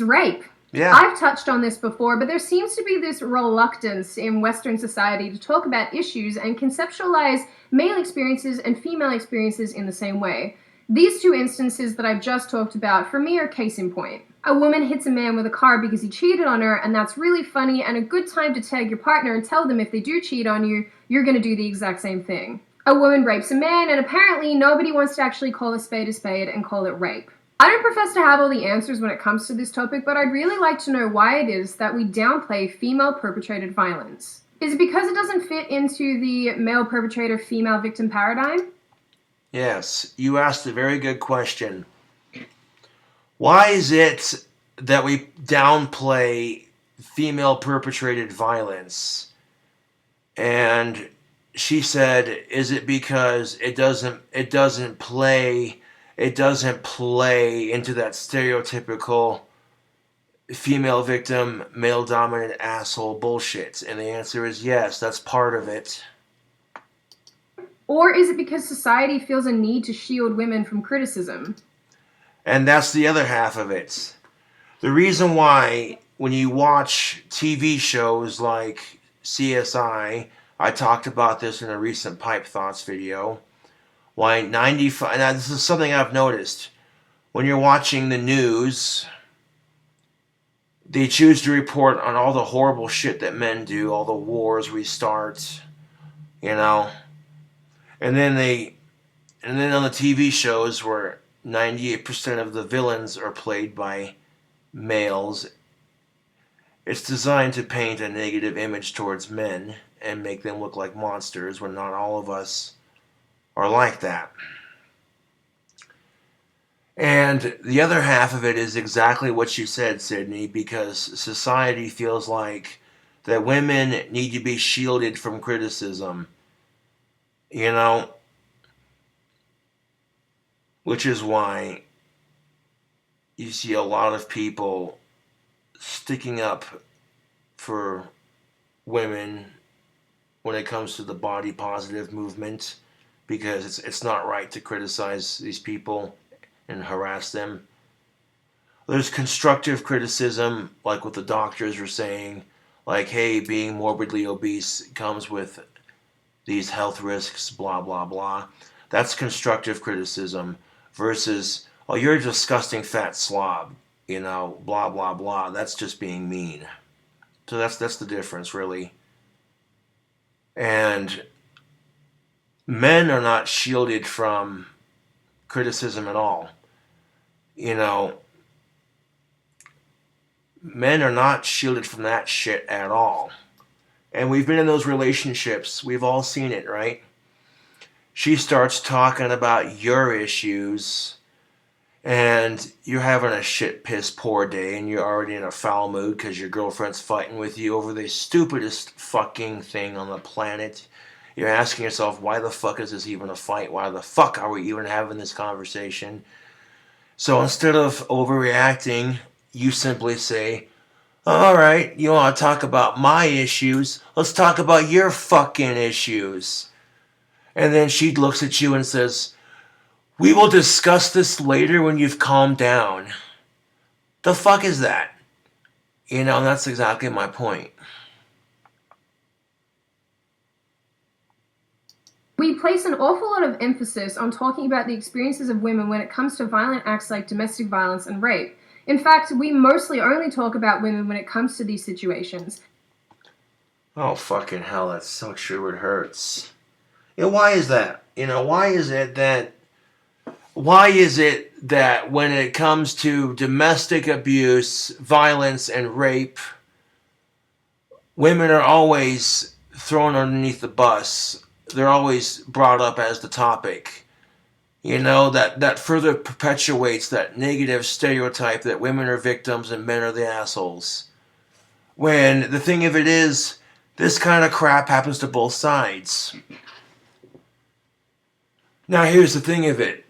rape. Yeah. I've touched on this before, but there seems to be this reluctance in Western society to talk about issues and conceptualize male experiences and female experiences in the same way. These two instances that I've just talked about, for me, are case in point. A woman hits a man with a car because he cheated on her, and that's really funny and a good time to tag your partner and tell them if they do cheat on you, you're going to do the exact same thing. A woman rapes a man, and apparently nobody wants to actually call a spade and call it rape. I don't profess to have all the answers when it comes to this topic, but I'd really like to know why it is that we downplay female perpetrated violence. Is it because it doesn't fit into the male perpetrator, female victim paradigm? Yes, you asked a very good question. Why is it that we downplay female perpetrated violence? And she said, is it because it doesn't play into that stereotypical female victim, male dominant asshole bullshit? And the answer is yes, that's part of it. Or is it because society feels a need to shield women from criticism? And that's the other half of it. The reason why, when you watch TV shows like CSI, I talked about this in a recent Pipe Thoughts video, why 95, now this is something I've noticed, when you're watching the news, they choose to report on all the horrible shit that men do, all the wars we start, and then on the TV shows where 98% of the villains are played by males, it's designed to paint a negative image towards men and make them look like monsters when not all of us are like that. And the other half of it is exactly what you said, Sydney, because society feels like that women need to be shielded from criticism. Which is why you see a lot of people sticking up for women when it comes to the body positive movement, because it's not right to criticize these people and harass them. There's constructive criticism, like what the doctors are saying, like, hey, being morbidly obese comes with these health risks, blah, blah, blah. That's constructive criticism versus, oh, you're a disgusting fat slob, blah, blah, blah. That's just being mean. So that's the difference, really. And men are not shielded from criticism at all. You know, men are not shielded from that shit at all. And we've been in those relationships. We've all seen it, right? She starts talking about your issues, and you're having a shit piss poor day, and you're already in a foul mood because your girlfriend's fighting with you over the stupidest fucking thing on the planet. You're asking yourself, why the fuck is this even a fight? Why the fuck are we even having this conversation? So instead of overreacting, you simply say, all right, you want to talk about my issues? Let's talk about your fucking issues. And then she looks at you and says, we will discuss this later when you've calmed down. The fuck is that? You know, that's exactly my point. We place an awful lot of emphasis on talking about the experiences of women when it comes to violent acts like domestic violence and rape. In fact, we mostly only talk about women when it comes to these situations. Oh, fucking hell, that's so true, it hurts. Yeah, why is that? You know, why is it that when it comes to domestic abuse, violence, and rape, women are always thrown underneath the bus? They're always brought up as the topic. You know, that further perpetuates that negative stereotype that women are victims and men are the assholes. When the thing of it is, this kind of crap happens to both sides. Now here's the thing of it.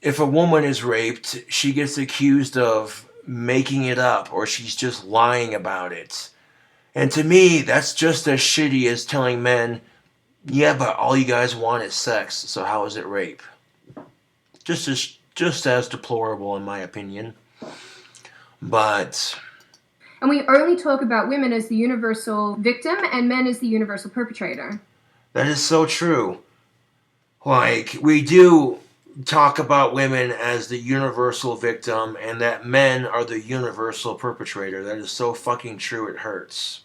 If a woman is raped, she gets accused of making it up, or she's just lying about it. And to me, that's just as shitty as telling men, yeah, but all you guys want is sex, so how is it rape? Just as deplorable, in my opinion. But... And we only talk about women as the universal victim and men as the universal perpetrator. That is so true. Like, we do talk about women as the universal victim and that men are the universal perpetrator. That is so fucking true, it hurts.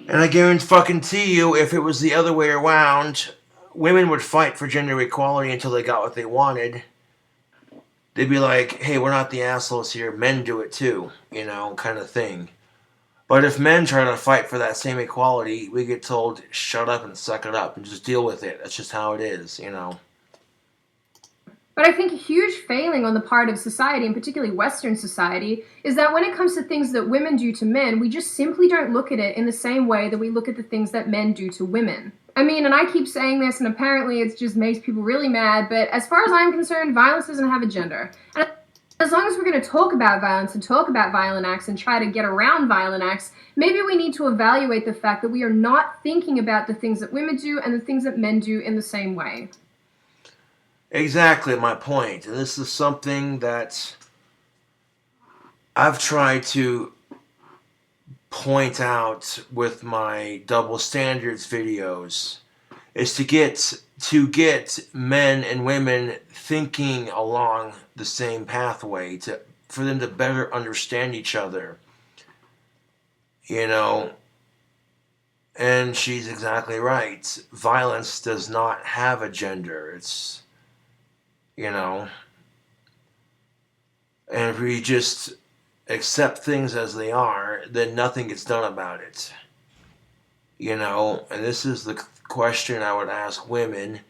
And I guarantee you, if it was the other way around, women would fight for gender equality until they got what they wanted. They'd be like, hey, we're not the assholes here, men do it too, you know, kind of thing. But if men try to fight for that same equality, we get told, shut up and suck it up and just deal with it. That's just how it is, you know. But I think a huge failing on the part of society, and particularly Western society, is that when it comes to things that women do to men, we just simply don't look at it in the same way that we look at the things that men do to women. I mean, and I keep saying this, and apparently it just makes people really mad, but as far as I'm concerned, violence doesn't have a gender. And as long as we're going to talk about violence and talk about violent acts and try to get around violent acts, maybe we need to evaluate the fact that we are not thinking about the things that women do and the things that men do in the same way. Exactly my point. And this is something that I've tried to point out with my double standards videos, is to get men and women thinking along the same pathway, for them to better understand each other. You know, and she's exactly right. Violence does not have a gender. It's, you know, and if we just accept things as they are, then nothing gets done about it. You know, and this is the question I would ask women,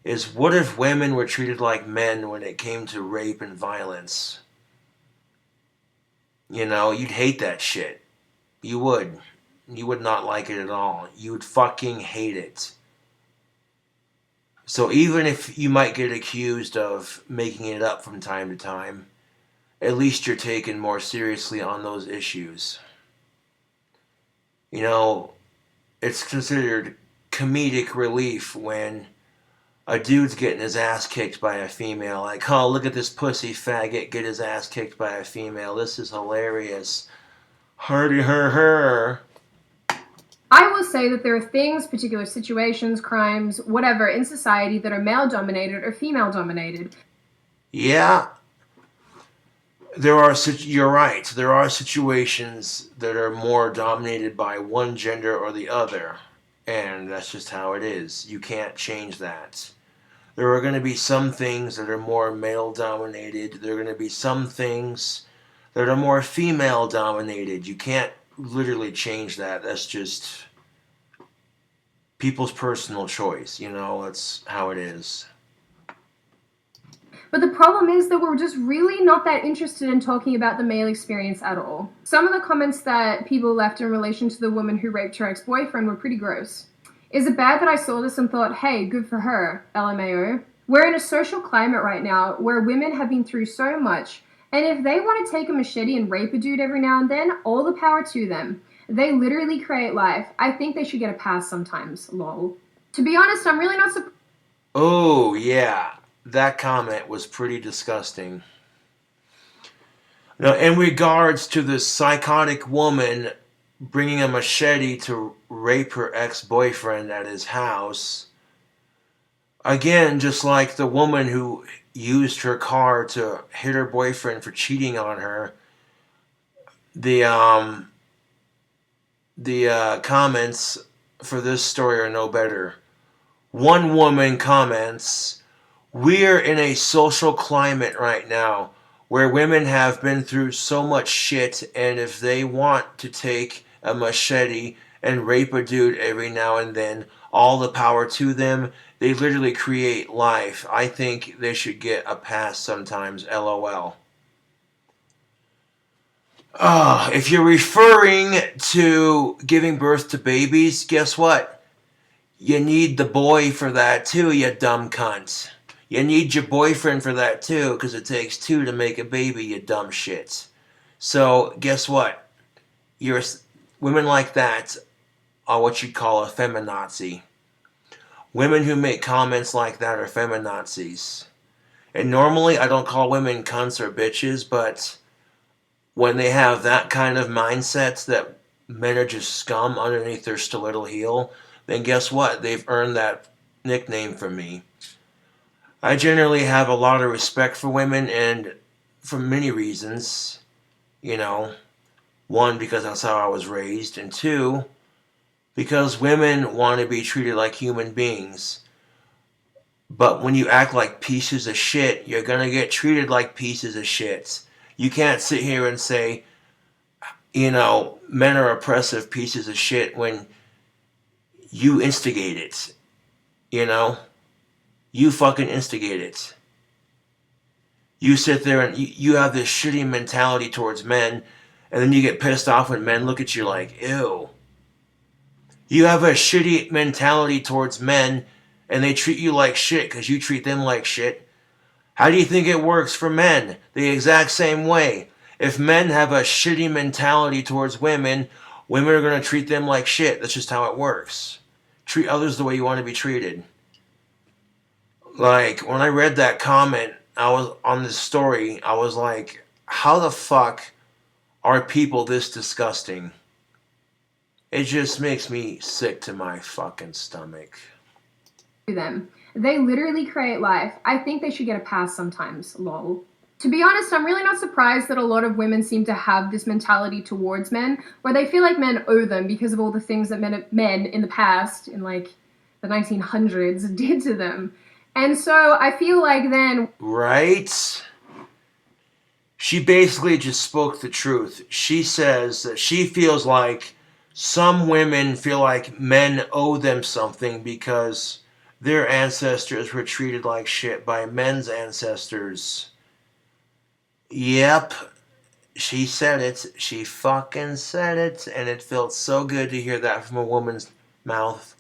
is what if women were treated like men when it came to rape and violence? You know, you'd hate that shit. You would. You would not like it at all. You would fucking hate it. So even if you might get accused of making it up from time to time, at least you're taken more seriously on those issues. You know, it's considered comedic relief when a dude's getting his ass kicked by a female. Like, oh, look at this pussy faggot get his ass kicked by a female. This is hilarious. Hardy her. I will say that there are things, particular situations, crimes, whatever, in society that are male-dominated or female-dominated. Yeah. You're right. There are situations that are more dominated by one gender or the other. And that's just how it is. You can't change that. There are going to be some things that are more male dominated. There are going to be some things that are more female dominated. You can't literally change that. That's just people's personal choice. That's how it is. But the problem is that we're just really not that interested in talking about the male experience at all. Some of the comments that people left in relation to the woman who raped her ex-boyfriend were pretty gross. Is it bad that I saw this and thought, hey, good for her, LMAO? We're in a social climate right now where women have been through so much, and if they want to take a machete and rape a dude every now and then, all the power to them. They literally create life. I think they should get a pass sometimes, lol. To be honest, I'm really not surprised. Oh, yeah. That comment was pretty disgusting. Now, in regards to the psychotic woman bringing a machete to rape her ex-boyfriend at his house, again, just like the woman who used her car to hit her boyfriend for cheating on her, the comments for this story are no better. One woman comments, "We're in a social climate right now where women have been through so much shit, and if they want to take a machete and rape a dude every now and then, all the power to them. They literally create life. I think they should get a pass sometimes, LOL." If you're referring to giving birth to babies, guess what? You need the boy for that too, you dumb cunt. You need your boyfriend for that too, because it takes two to make a baby, you dumb shit. So, guess what? Women like that are what you'd call a feminazi. Women who make comments like that are feminazis. And normally I don't call women cunts or bitches, but when they have that kind of mindset that men are just scum underneath their stiletto heel, then guess what? They've earned that nickname from me. I generally have a lot of respect for women, and for many reasons. One, because that's how I was raised, and two, because women want to be treated like human beings. But when you act like pieces of shit, you're going to get treated like pieces of shit. You can't sit here and say, men are oppressive pieces of shit when you instigate it. You fucking instigate it. You sit there and you have this shitty mentality towards men, and then you get pissed off when men look at you like, ew. You have a shitty mentality towards men, and they treat you like shit because you treat them like shit. How do you think it works for men? The exact same way. If men have a shitty mentality towards women, women are going to treat them like shit. That's just how it works. Treat others the way you want to be treated. Like, when I read that comment, I was on this story, I was like, how the fuck are people this disgusting? It just makes me sick to my fucking stomach. Them. They literally create life. I think they should get a pass sometimes, lol. To be honest, I'm really not surprised that a lot of women seem to have this mentality towards men, where they feel like men owe them because of all the things that men in the past, in like the 1900s, did to them. And so I feel like then... Right? She basically just spoke the truth. She says that she feels like some women feel like men owe them something because their ancestors were treated like shit by men's ancestors. Yep. She said it. She fucking said it. And it felt so good to hear that from a woman's mouth.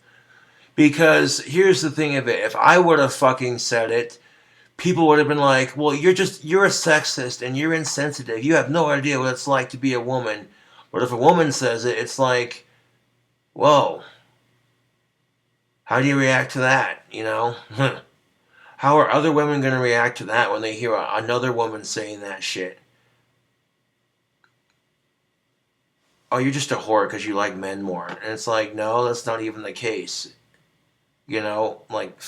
Because here's the thing of it. If I would have fucking said it, people would have been like, well, you're a sexist and you're insensitive. You have no idea what it's like to be a woman. But if a woman says it, it's like, whoa. How do you react to that, How are other women going to react to that when they hear another woman saying that shit? Oh, you're just a whore because you like men more. And it's like, no, that's not even the case. Like...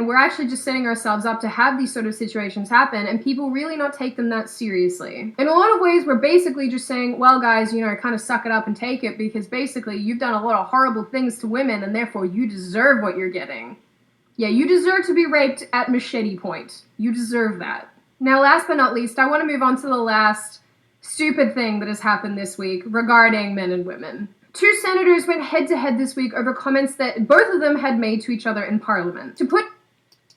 we're actually just setting ourselves up to have these sort of situations happen, and people really not take them that seriously. In a lot of ways, we're basically just saying, well, guys, kind of suck it up and take it, because basically you've done a lot of horrible things to women, and therefore you deserve what you're getting. Yeah, you deserve to be raped at machete point. You deserve that. Now, last but not least, I want to move on to the last stupid thing that has happened this week regarding men and women. Two senators went head-to-head this week over comments that both of them had made to each other in Parliament. To put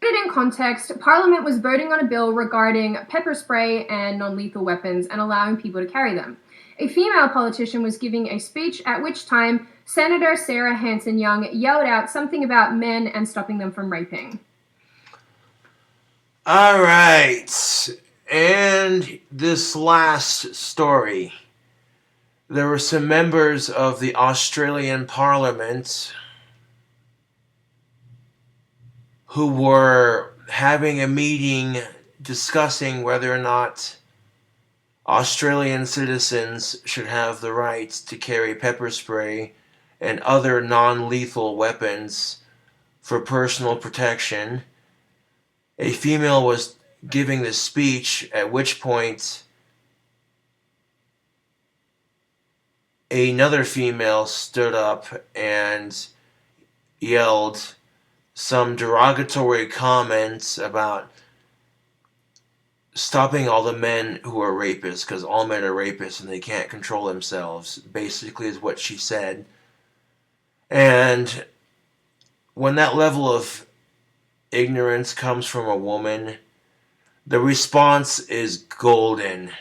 it in context, Parliament was voting on a bill regarding pepper spray and non-lethal weapons and allowing people to carry them. A female politician was giving a speech, at which time Senator Sarah Hanson-Young yelled out something about men and stopping them from raping. All right. And this last story. There were some members of the Australian Parliament who were having a meeting discussing whether or not Australian citizens should have the right to carry pepper spray and other non-lethal weapons for personal protection. A female was giving this speech, at which point another female stood up and yelled some derogatory comments about stopping all the men who are rapists, because all men are rapists and they can't control themselves, basically is what she said. And when that level of ignorance comes from a woman, the response is golden.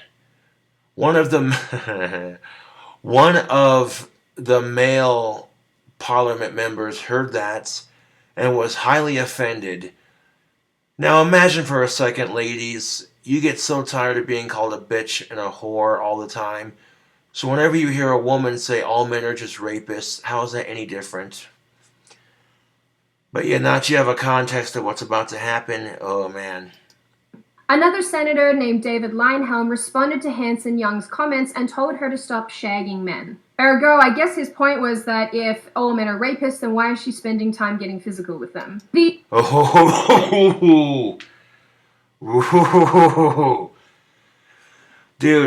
One of the male parliament members heard that and was highly offended. Now imagine for a second, ladies, you get so tired of being called a bitch and a whore all the time. So whenever you hear a woman say all men are just rapists, how is that any different? But yeah, now that you have a context of what's about to happen, oh man. Another senator named David Leyonhjelm responded to Hanson-Young's comments and told her to stop shagging men. Ergo, I guess his point was that if all men are rapists, then why is she spending time getting physical with them? Dude,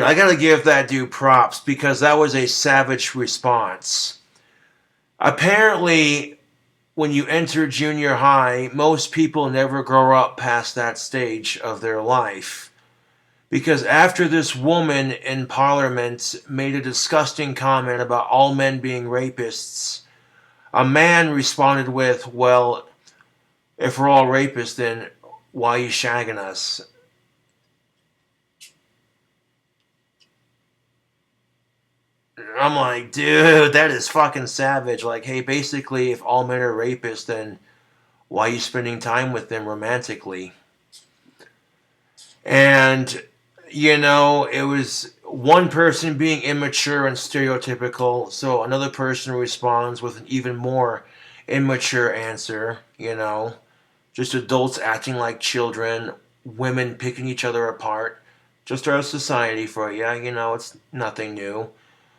I gotta give that dude props, because that was a savage response. Apparently, when you enter junior high, most people never grow up past that stage of their life. Because after this woman in Parliament made a disgusting comment about all men being rapists, a man responded with, well, if we're all rapists, then why are you shagging us? I'm like, dude, that is fucking savage. Like, hey, basically, if all men are rapists, then why are you spending time with them romantically? And, it was one person being immature and stereotypical, so another person responds with an even more immature answer, Just adults acting like children, women picking each other apart. Just our society for you, it's nothing new.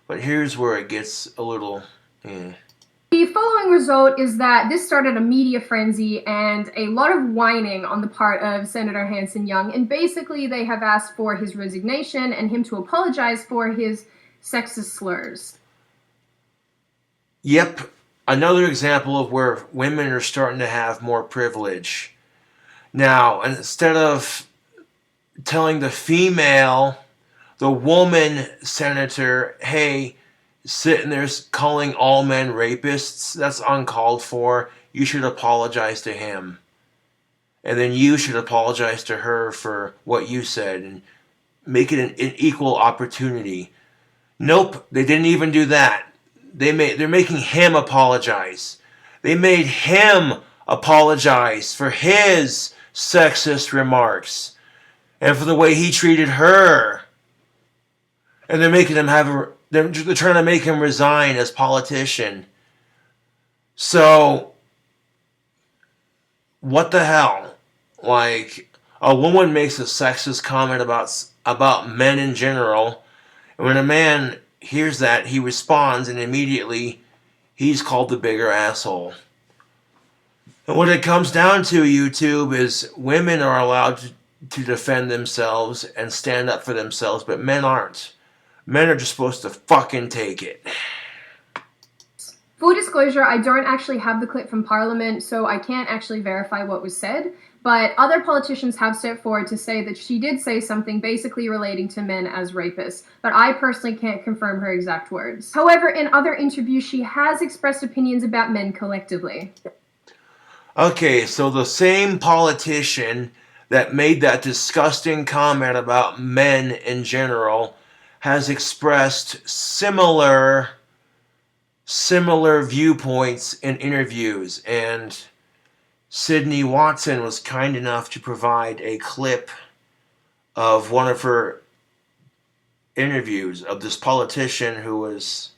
But here's where it gets a little. The following result is that this started a media frenzy and a lot of whining on the part of Senator Hanson-Young, and basically they have asked for his resignation and him to apologize for his sexist slurs. Yep, another example of where women are starting to have more privilege. Now, instead of telling the woman senator, hey, sitting there calling all men rapists, that's uncalled for. You should apologize to him. And then you should apologize to her for what you said and make it an equal opportunity. Nope, they didn't even do that. They're making him apologize. They made him apologize for his sexist remarks and for the way he treated her. And they're making him they're trying to make him resign as politician. So, what the hell? Like, a woman makes a sexist comment about men in general, and when a man hears that, he responds, and immediately he's called the bigger asshole. And what it comes down to, YouTube, is women are allowed to defend themselves and stand up for themselves, but men aren't. Men are just supposed to fucking take it. Full disclosure, I don't actually have the clip from Parliament, so I can't actually verify what was said, but other politicians have stepped forward to say that she did say something basically relating to men as rapists, but I personally can't confirm her exact words. However, in other interviews, she has expressed opinions about men collectively. Okay, so the same politician that made that disgusting comment about men in general has expressed similar viewpoints in interviews, and Sydney Watson was kind enough to provide a clip of one of her interviews of this politician who was,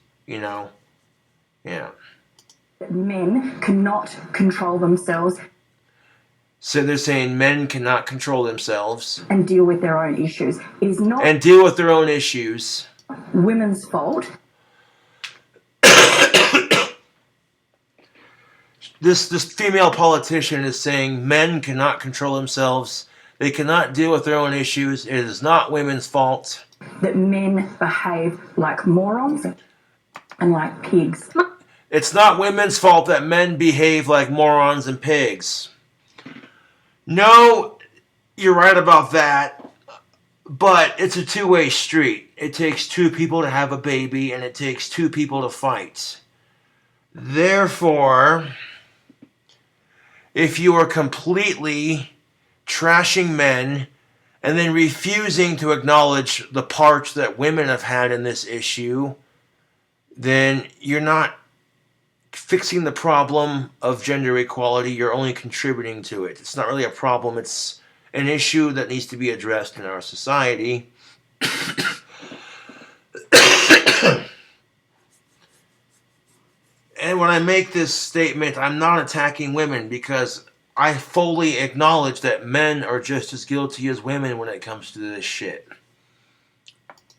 Men cannot control themselves. So they're saying men cannot control themselves And deal with their own issues. It is not women's fault. This female politician is saying men cannot control themselves. They cannot deal with their own issues. It is not women's fault. That men behave like morons and like pigs. It's not women's fault that men behave like morons and pigs. No, you're right about that. But it's a two-way street. It takes two people to have a baby, and it takes two people to fight. Therefore, if you are completely trashing men and then refusing to acknowledge the part that women have had in this issue, then you're not fixing the problem of gender equality. You're only contributing to it. It's not really a problem. It's an issue that needs to be addressed in our society. And when I make this statement, I'm not attacking women, because I fully acknowledge that men are just as guilty as women when it comes to this shit.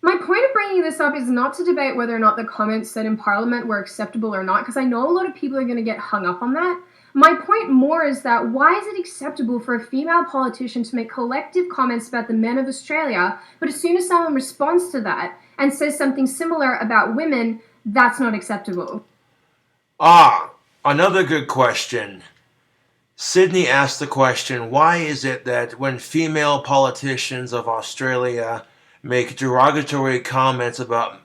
My point of bringing this up is not to debate whether or not the comments said in Parliament were acceptable or not, because I know a lot of people are going to get hung up on that. My point more is that why is it acceptable for a female politician to make collective comments about the men of Australia, but as soon as someone responds to that and says something similar about women, that's not acceptable? Another good question. Sydney asked the question, why is it that when female politicians of Australia make derogatory comments about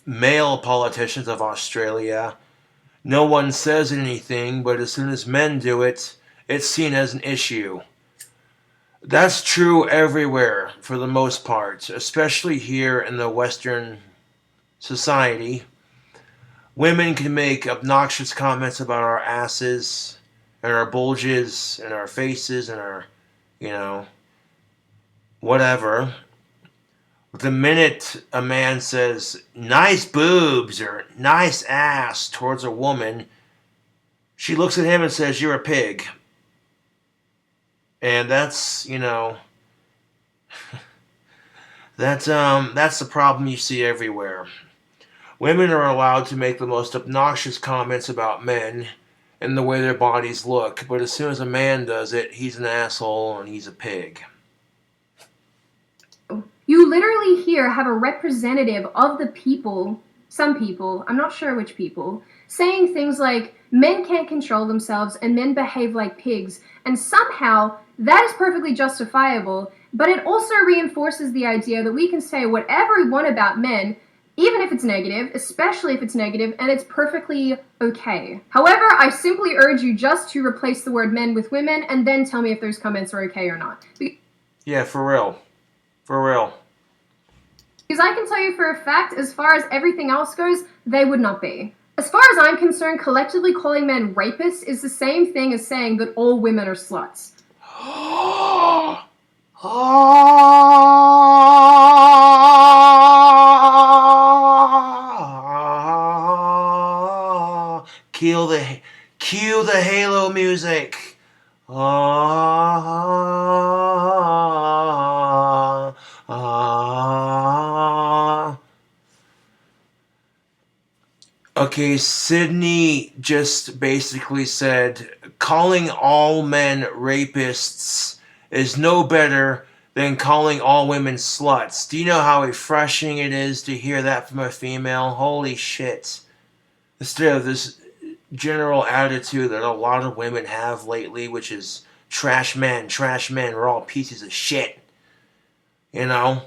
male politicians of Australia, no one says anything, but as soon as men do it, it's seen as an issue? That's true everywhere for the most part, especially here in the Western society. Women can make obnoxious comments about our asses and our bulges and our faces and our, whatever. The minute a man says nice boobs or nice ass towards a woman, she looks at him and says, "You're a pig." And that's, that's the problem you see everywhere. Women are allowed to make the most obnoxious comments about men and the way their bodies look, but as soon as a man does it, he's an asshole and he's a pig. You literally here have a representative of the people, some people, I'm not sure which people, saying things like men can't control themselves and men behave like pigs, and somehow that is perfectly justifiable, but it also reinforces the idea that we can say whatever we want about men, even if it's negative, especially if it's negative, and it's perfectly okay. However, I simply urge you just to replace the word men with women and then tell me if those comments are okay or not. Yeah, for real. For real. Because I can tell you for a fact, as far as everything else goes, they would not be. As far as I'm concerned, collectively calling men rapists is the same thing as saying that all women are sluts. Cue the Halo music. Okay, Sydney just basically said calling all men rapists is no better than calling all women sluts. Do you know how refreshing it is to hear that from a female? Holy shit. Instead of this general attitude that a lot of women have lately, which is trash men, we're all pieces of shit. You know?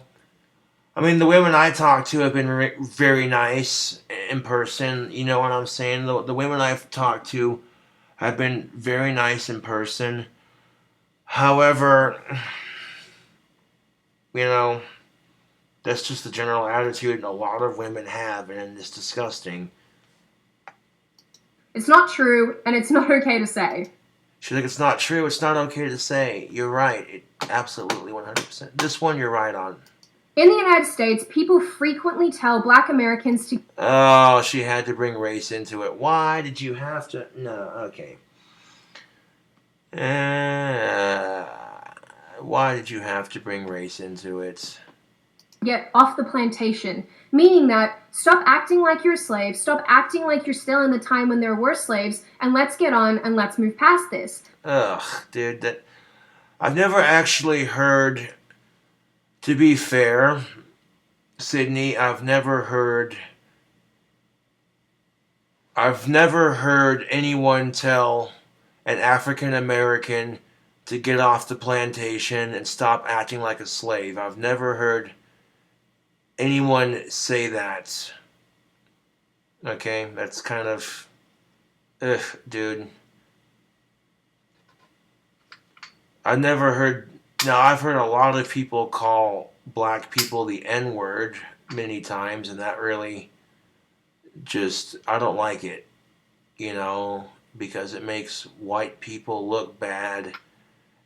I mean, the women I talk to have been very nice in person. You know what I'm saying? The women I've talked to have been very nice in person. However, you know, that's just the general attitude a lot of women have, and it's disgusting. It's not true, and it's not okay to say. She's like, it's not true, it's not okay to say. You're right. It absolutely 100%. This one you're right on. In the United States, people frequently tell Black Americans to... Oh, she had to bring race into it. Why did you have to? No, okay. Why did you have to bring race into it? Get off the plantation, meaning that stop acting like you're a slave, stop acting like you're still in the time when there were slaves, and let's get on and let's move past this. Ugh, dude, that I've never actually heard, to be fair, Sydney, I've never heard anyone tell an African American to get off the plantation and stop acting like a slave. I've never heard anyone say that. Okay, that's kind of... Ugh, dude. I've never heard... Now, I've heard a lot of people call black people the N-word many times, and that really just... I don't like it, you know, because it makes white people look bad,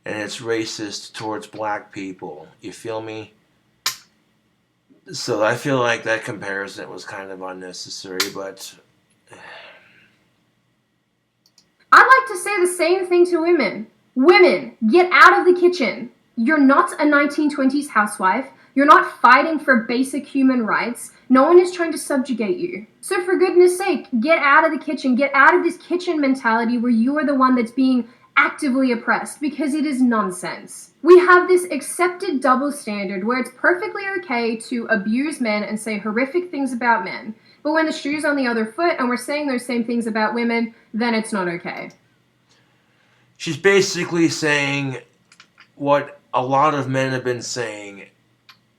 and it's racist towards black people. You feel me? So I feel like that comparison was kind of unnecessary, but... I'd like to say the same thing to women. Women, get out of the kitchen. You're not a 1920s housewife. You're not fighting for basic human rights. No one is trying to subjugate you. So for goodness sake, get out of the kitchen. Get out of this kitchen mentality where you are the one that's being actively oppressed, because it is nonsense. We have this accepted double standard where it's perfectly okay to abuse men and say horrific things about men. But when the shoe's on the other foot and we're saying those same things about women, then it's not okay. She's basically saying what a lot of men have been saying.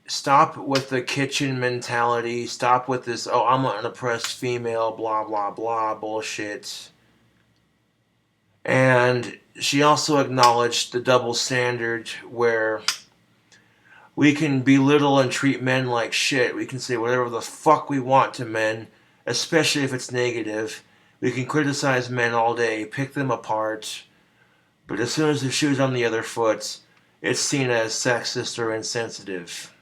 Stop with the kitchen mentality. Stop with this, oh, I'm an oppressed female, blah, blah, blah, bullshit. And she also acknowledged the double standard where we can belittle and treat men like shit. We can say whatever the fuck we want to men, especially if it's negative. We can criticize men all day, pick them apart. But as soon as the shoe's on the other foot, it's seen as sexist or insensitive.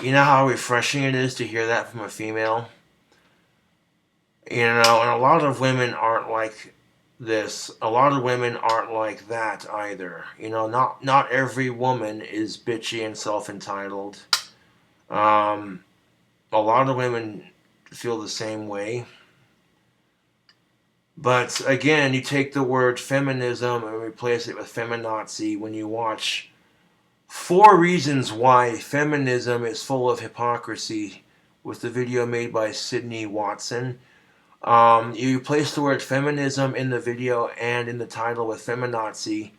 You know how refreshing it is to hear that from a female? You know, and a lot of women aren't like this. A lot of women aren't like that either. You know, not every woman is bitchy and self-entitled. A lot of women feel the same way. But again, you take the word feminism and replace it with feminazi when you watch 4 reasons why feminism is full of hypocrisy with the video made by Sydney Watson. You replace the word feminism in the video and in the title with feminazi,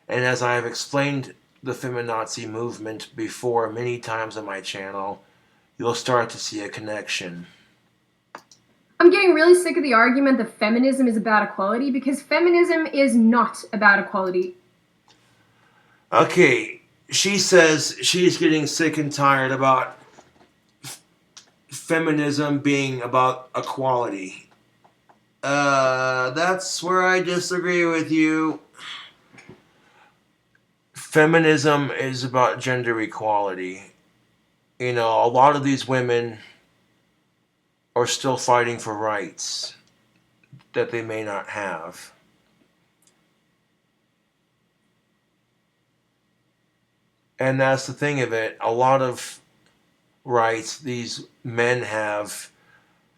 and as I have explained the feminazi movement before many times on my channel, you'll start to see a connection. I'm getting really sick of the argument that feminism is about equality, because feminism is not about equality. Okay, she says she's getting sick and tired about feminism being about equality. That's where I disagree with you. Feminism is about gender equality. You know, a lot of these women are still fighting for rights that they may not have. And that's the thing of it. A lot of rights these men have,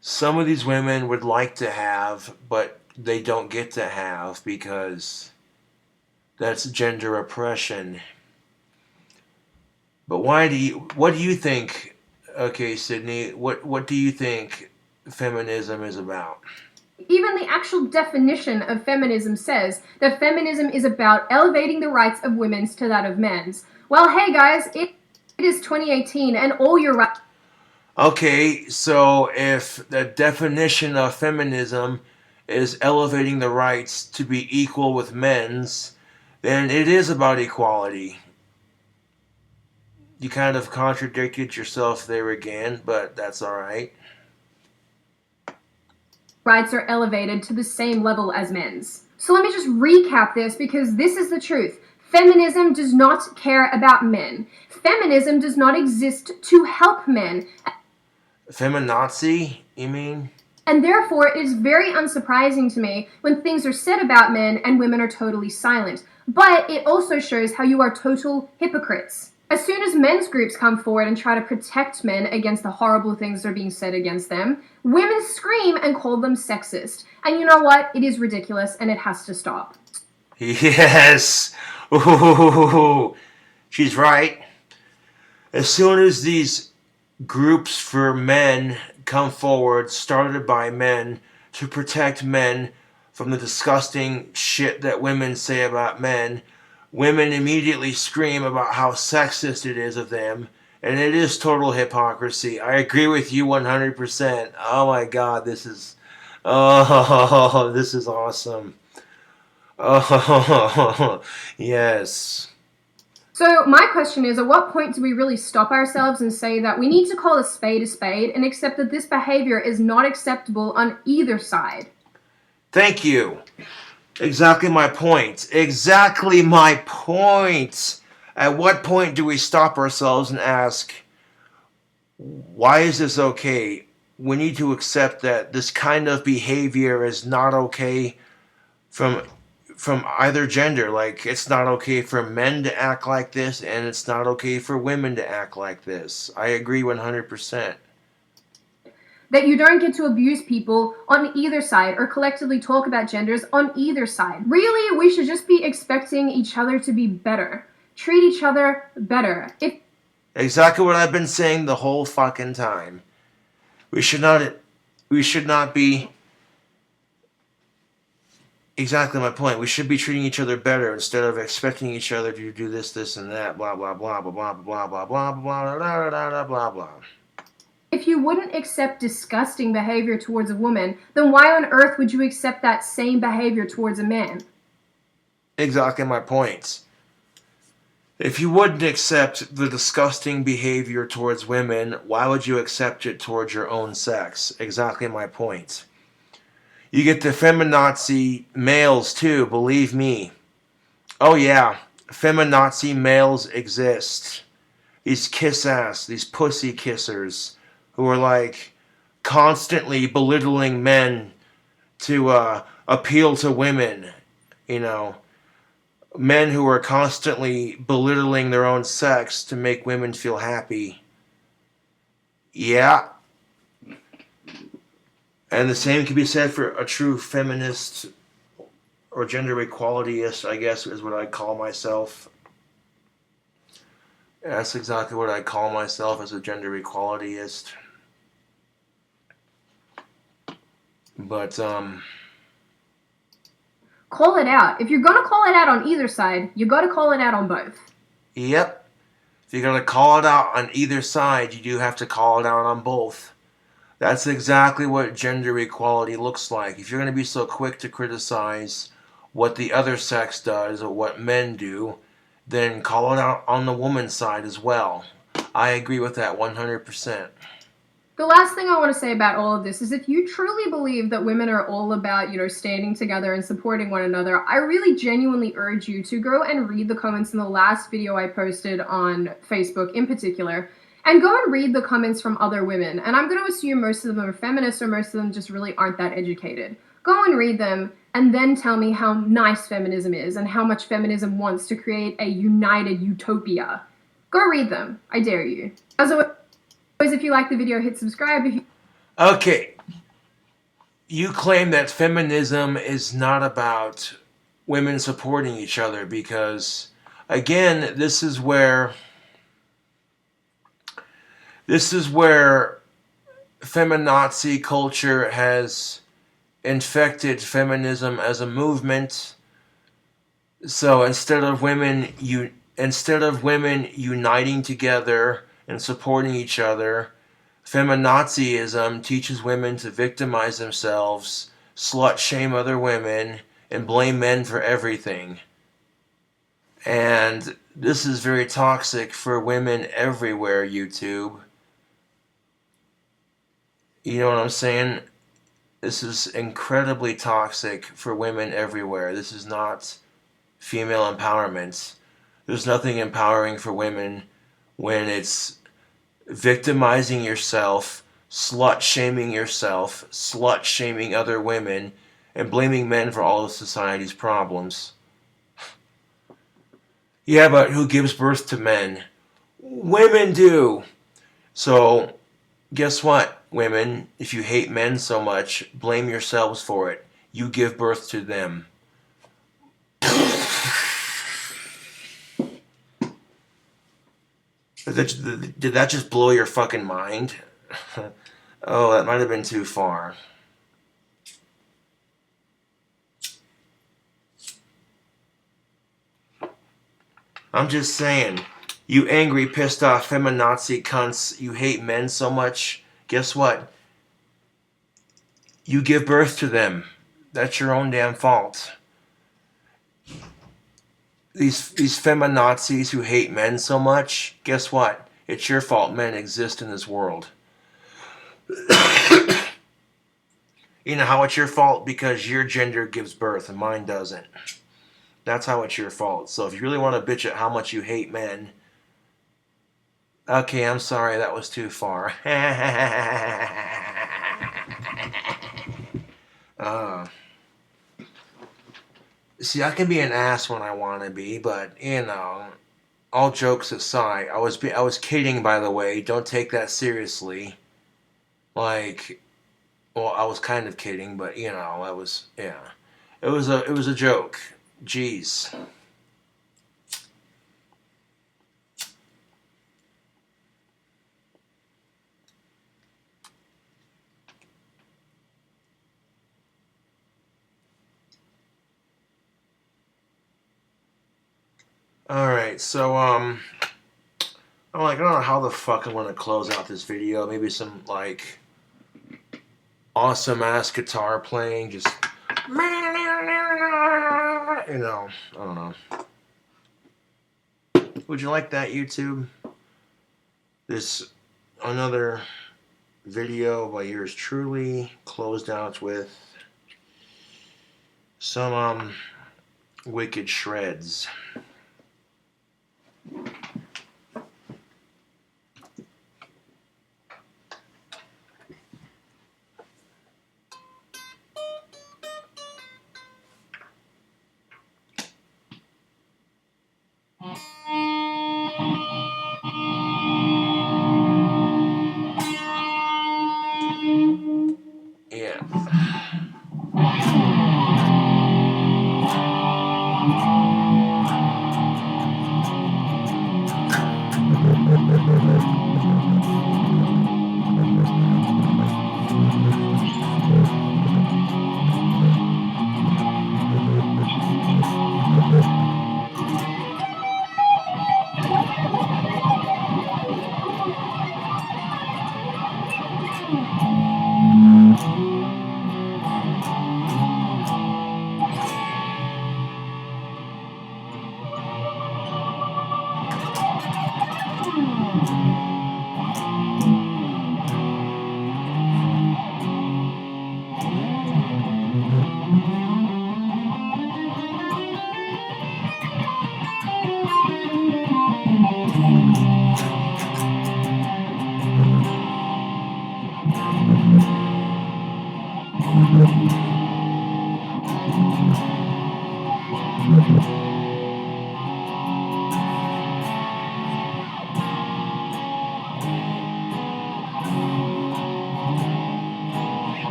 some of these women would like to have, but they don't get to have because that's gender oppression. But what do you think? Okay, Sydney, what do you think feminism is about? Even the actual definition of feminism says that feminism is about elevating the rights of women's to that of men's. Well, hey guys, it is 2018 and all your rights. Okay, so if the definition of feminism is elevating the rights to be equal with men's, then it is about equality. You kind of contradicted yourself there again, but that's alright. Rights are elevated to the same level as men's. So let me just recap this because this is the truth. Feminism does not care about men. Feminism does not exist to help men. Feminazi, you mean? And therefore, it is very unsurprising to me when things are said about men and women are totally silent. But it also shows how you are total hypocrites. As soon as men's groups come forward and try to protect men against the horrible things that are being said against them, women scream and call them sexist. And you know what? It is ridiculous and it has to stop. Yes! Ooh, she's right. As soon as these groups for men come forward, started by men, to protect men from the disgusting shit that women say about men, women immediately scream about how sexist it is of them, and it is total hypocrisy. I agree with you 100%. Oh my god, this is awesome. Oh, yes. So my question is, at what point do we really stop ourselves and say that we need to call a spade and accept that this behavior is not acceptable on either side? Thank you. Exactly my point. Exactly my point. At what point do we stop ourselves and ask, why is this okay? We need to accept that this kind of behavior is not okay from either gender. Like, it's not okay for men to act like this, and it's not okay for women to act like this. I agree 100%. That you don't get to abuse people on either side or collectively talk about genders on either side. Really, we should just be expecting each other to be better. Treat each other better. Exactly what I've been saying the whole fucking time. We should not be. Exactly my point. We should be treating each other better instead of expecting each other to do this, and that, blah, blah, blah, blah, blah, blah, blah, blah, blah, blah, blah, blah, blah, blah. If you wouldn't accept disgusting behavior towards a woman, then why on earth would you accept that same behavior towards a man? Exactly my point. If you wouldn't accept the disgusting behavior towards women, why would you accept it towards your own sex? Exactly my point. You get the feminazi males too, believe me. Oh yeah, feminazi males exist. These kiss ass, these pussy kissers who are like constantly belittling men to appeal to women, you know. Men who are constantly belittling their own sex to make women feel happy. Yeah. And the same can be said for a true feminist or gender equalityist, I guess is what I call myself. That's exactly what I call myself, as a gender equalityist. But, Call it out. If you're gonna call it out on either side, you gotta call it out on both. yep. If you're going to call it out on either side, you do have to call it out on both. That's exactly what gender equality looks like. If you're going to be so quick to criticize what the other sex does or what men do, then call it out on the woman's side as well. I agree with that 100%. The last thing I want to say about all of this is, if you truly believe that women are all about, standing together and supporting one another, I really genuinely urge you to go and read the comments in the last video I posted on Facebook in particular, and go and read the comments from other women. And I'm going to assume most of them are feminists, or most of them just really aren't that educated. Go and read them, and then tell me how nice feminism is and how much feminism wants to create a united utopia. Go read them. I dare you. As always, if you like the video, hit subscribe. Okay. you claim that feminism is not about women supporting each other because, again, this is where feminazi culture has infected feminism as a movement. So instead of women uniting together and supporting each other, feminazism teaches women to victimize themselves, slut shame other women, and blame men for everything. And this is very toxic for women everywhere, YouTube. You know what I'm saying? This is incredibly toxic for women everywhere. This is not female empowerment. There's nothing empowering for women when it's victimizing yourself, slut-shaming other women, and blaming men for all of society's problems. Yeah, but who gives birth to men? Women do. So, guess what, women? If you hate men so much, blame yourselves for it. You give birth to them. Did that just blow your fucking mind? Oh, that might have been too far. I'm just saying, you angry, pissed off feminazi cunts, you hate men so much, guess what? You give birth to them. That's your own damn fault. These feminazis who hate men so much, guess what? It's your fault men exist in this world. You know how it's your fault? Because your gender gives birth and mine doesn't. That's how it's your fault. So if you really want to bitch at how much you hate men, okay, I'm sorry, that was too far. See, I can be an ass when I want to be, but you know, all jokes aside, I was kidding, by the way. Don't take that seriously. Like, well, I was kind of kidding, but you know, it was a joke. Jeez. Alright, so, I'm like, I don't know how the fuck I want to close out this video. Maybe some, like, awesome-ass guitar playing, just, you know, I don't know. Would you like that, YouTube? This, another video by yours truly, closed out with some, wicked shreds. Yeah.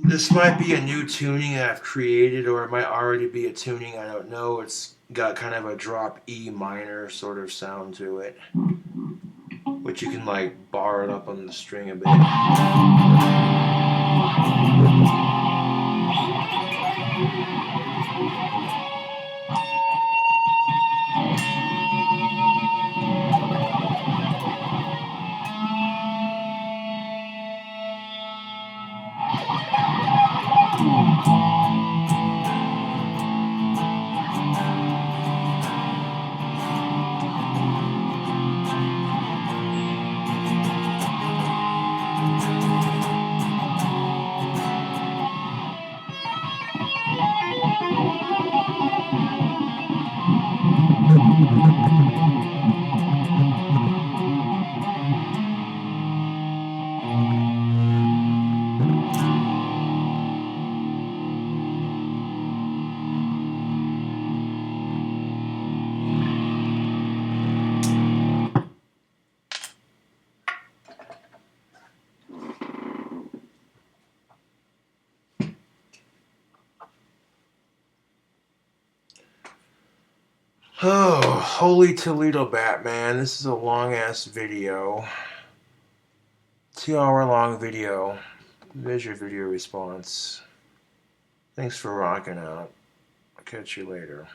This might be a new tuning I've created, or it might already be a tuning, I don't know. It's got kind of a drop E minor sort of sound to it, which you can like bar it up on the string a bit. Oh, holy Toledo Batman. This is a long ass video. 2-hour long video. There's your video response. Thanks for rocking out. I'll catch you later.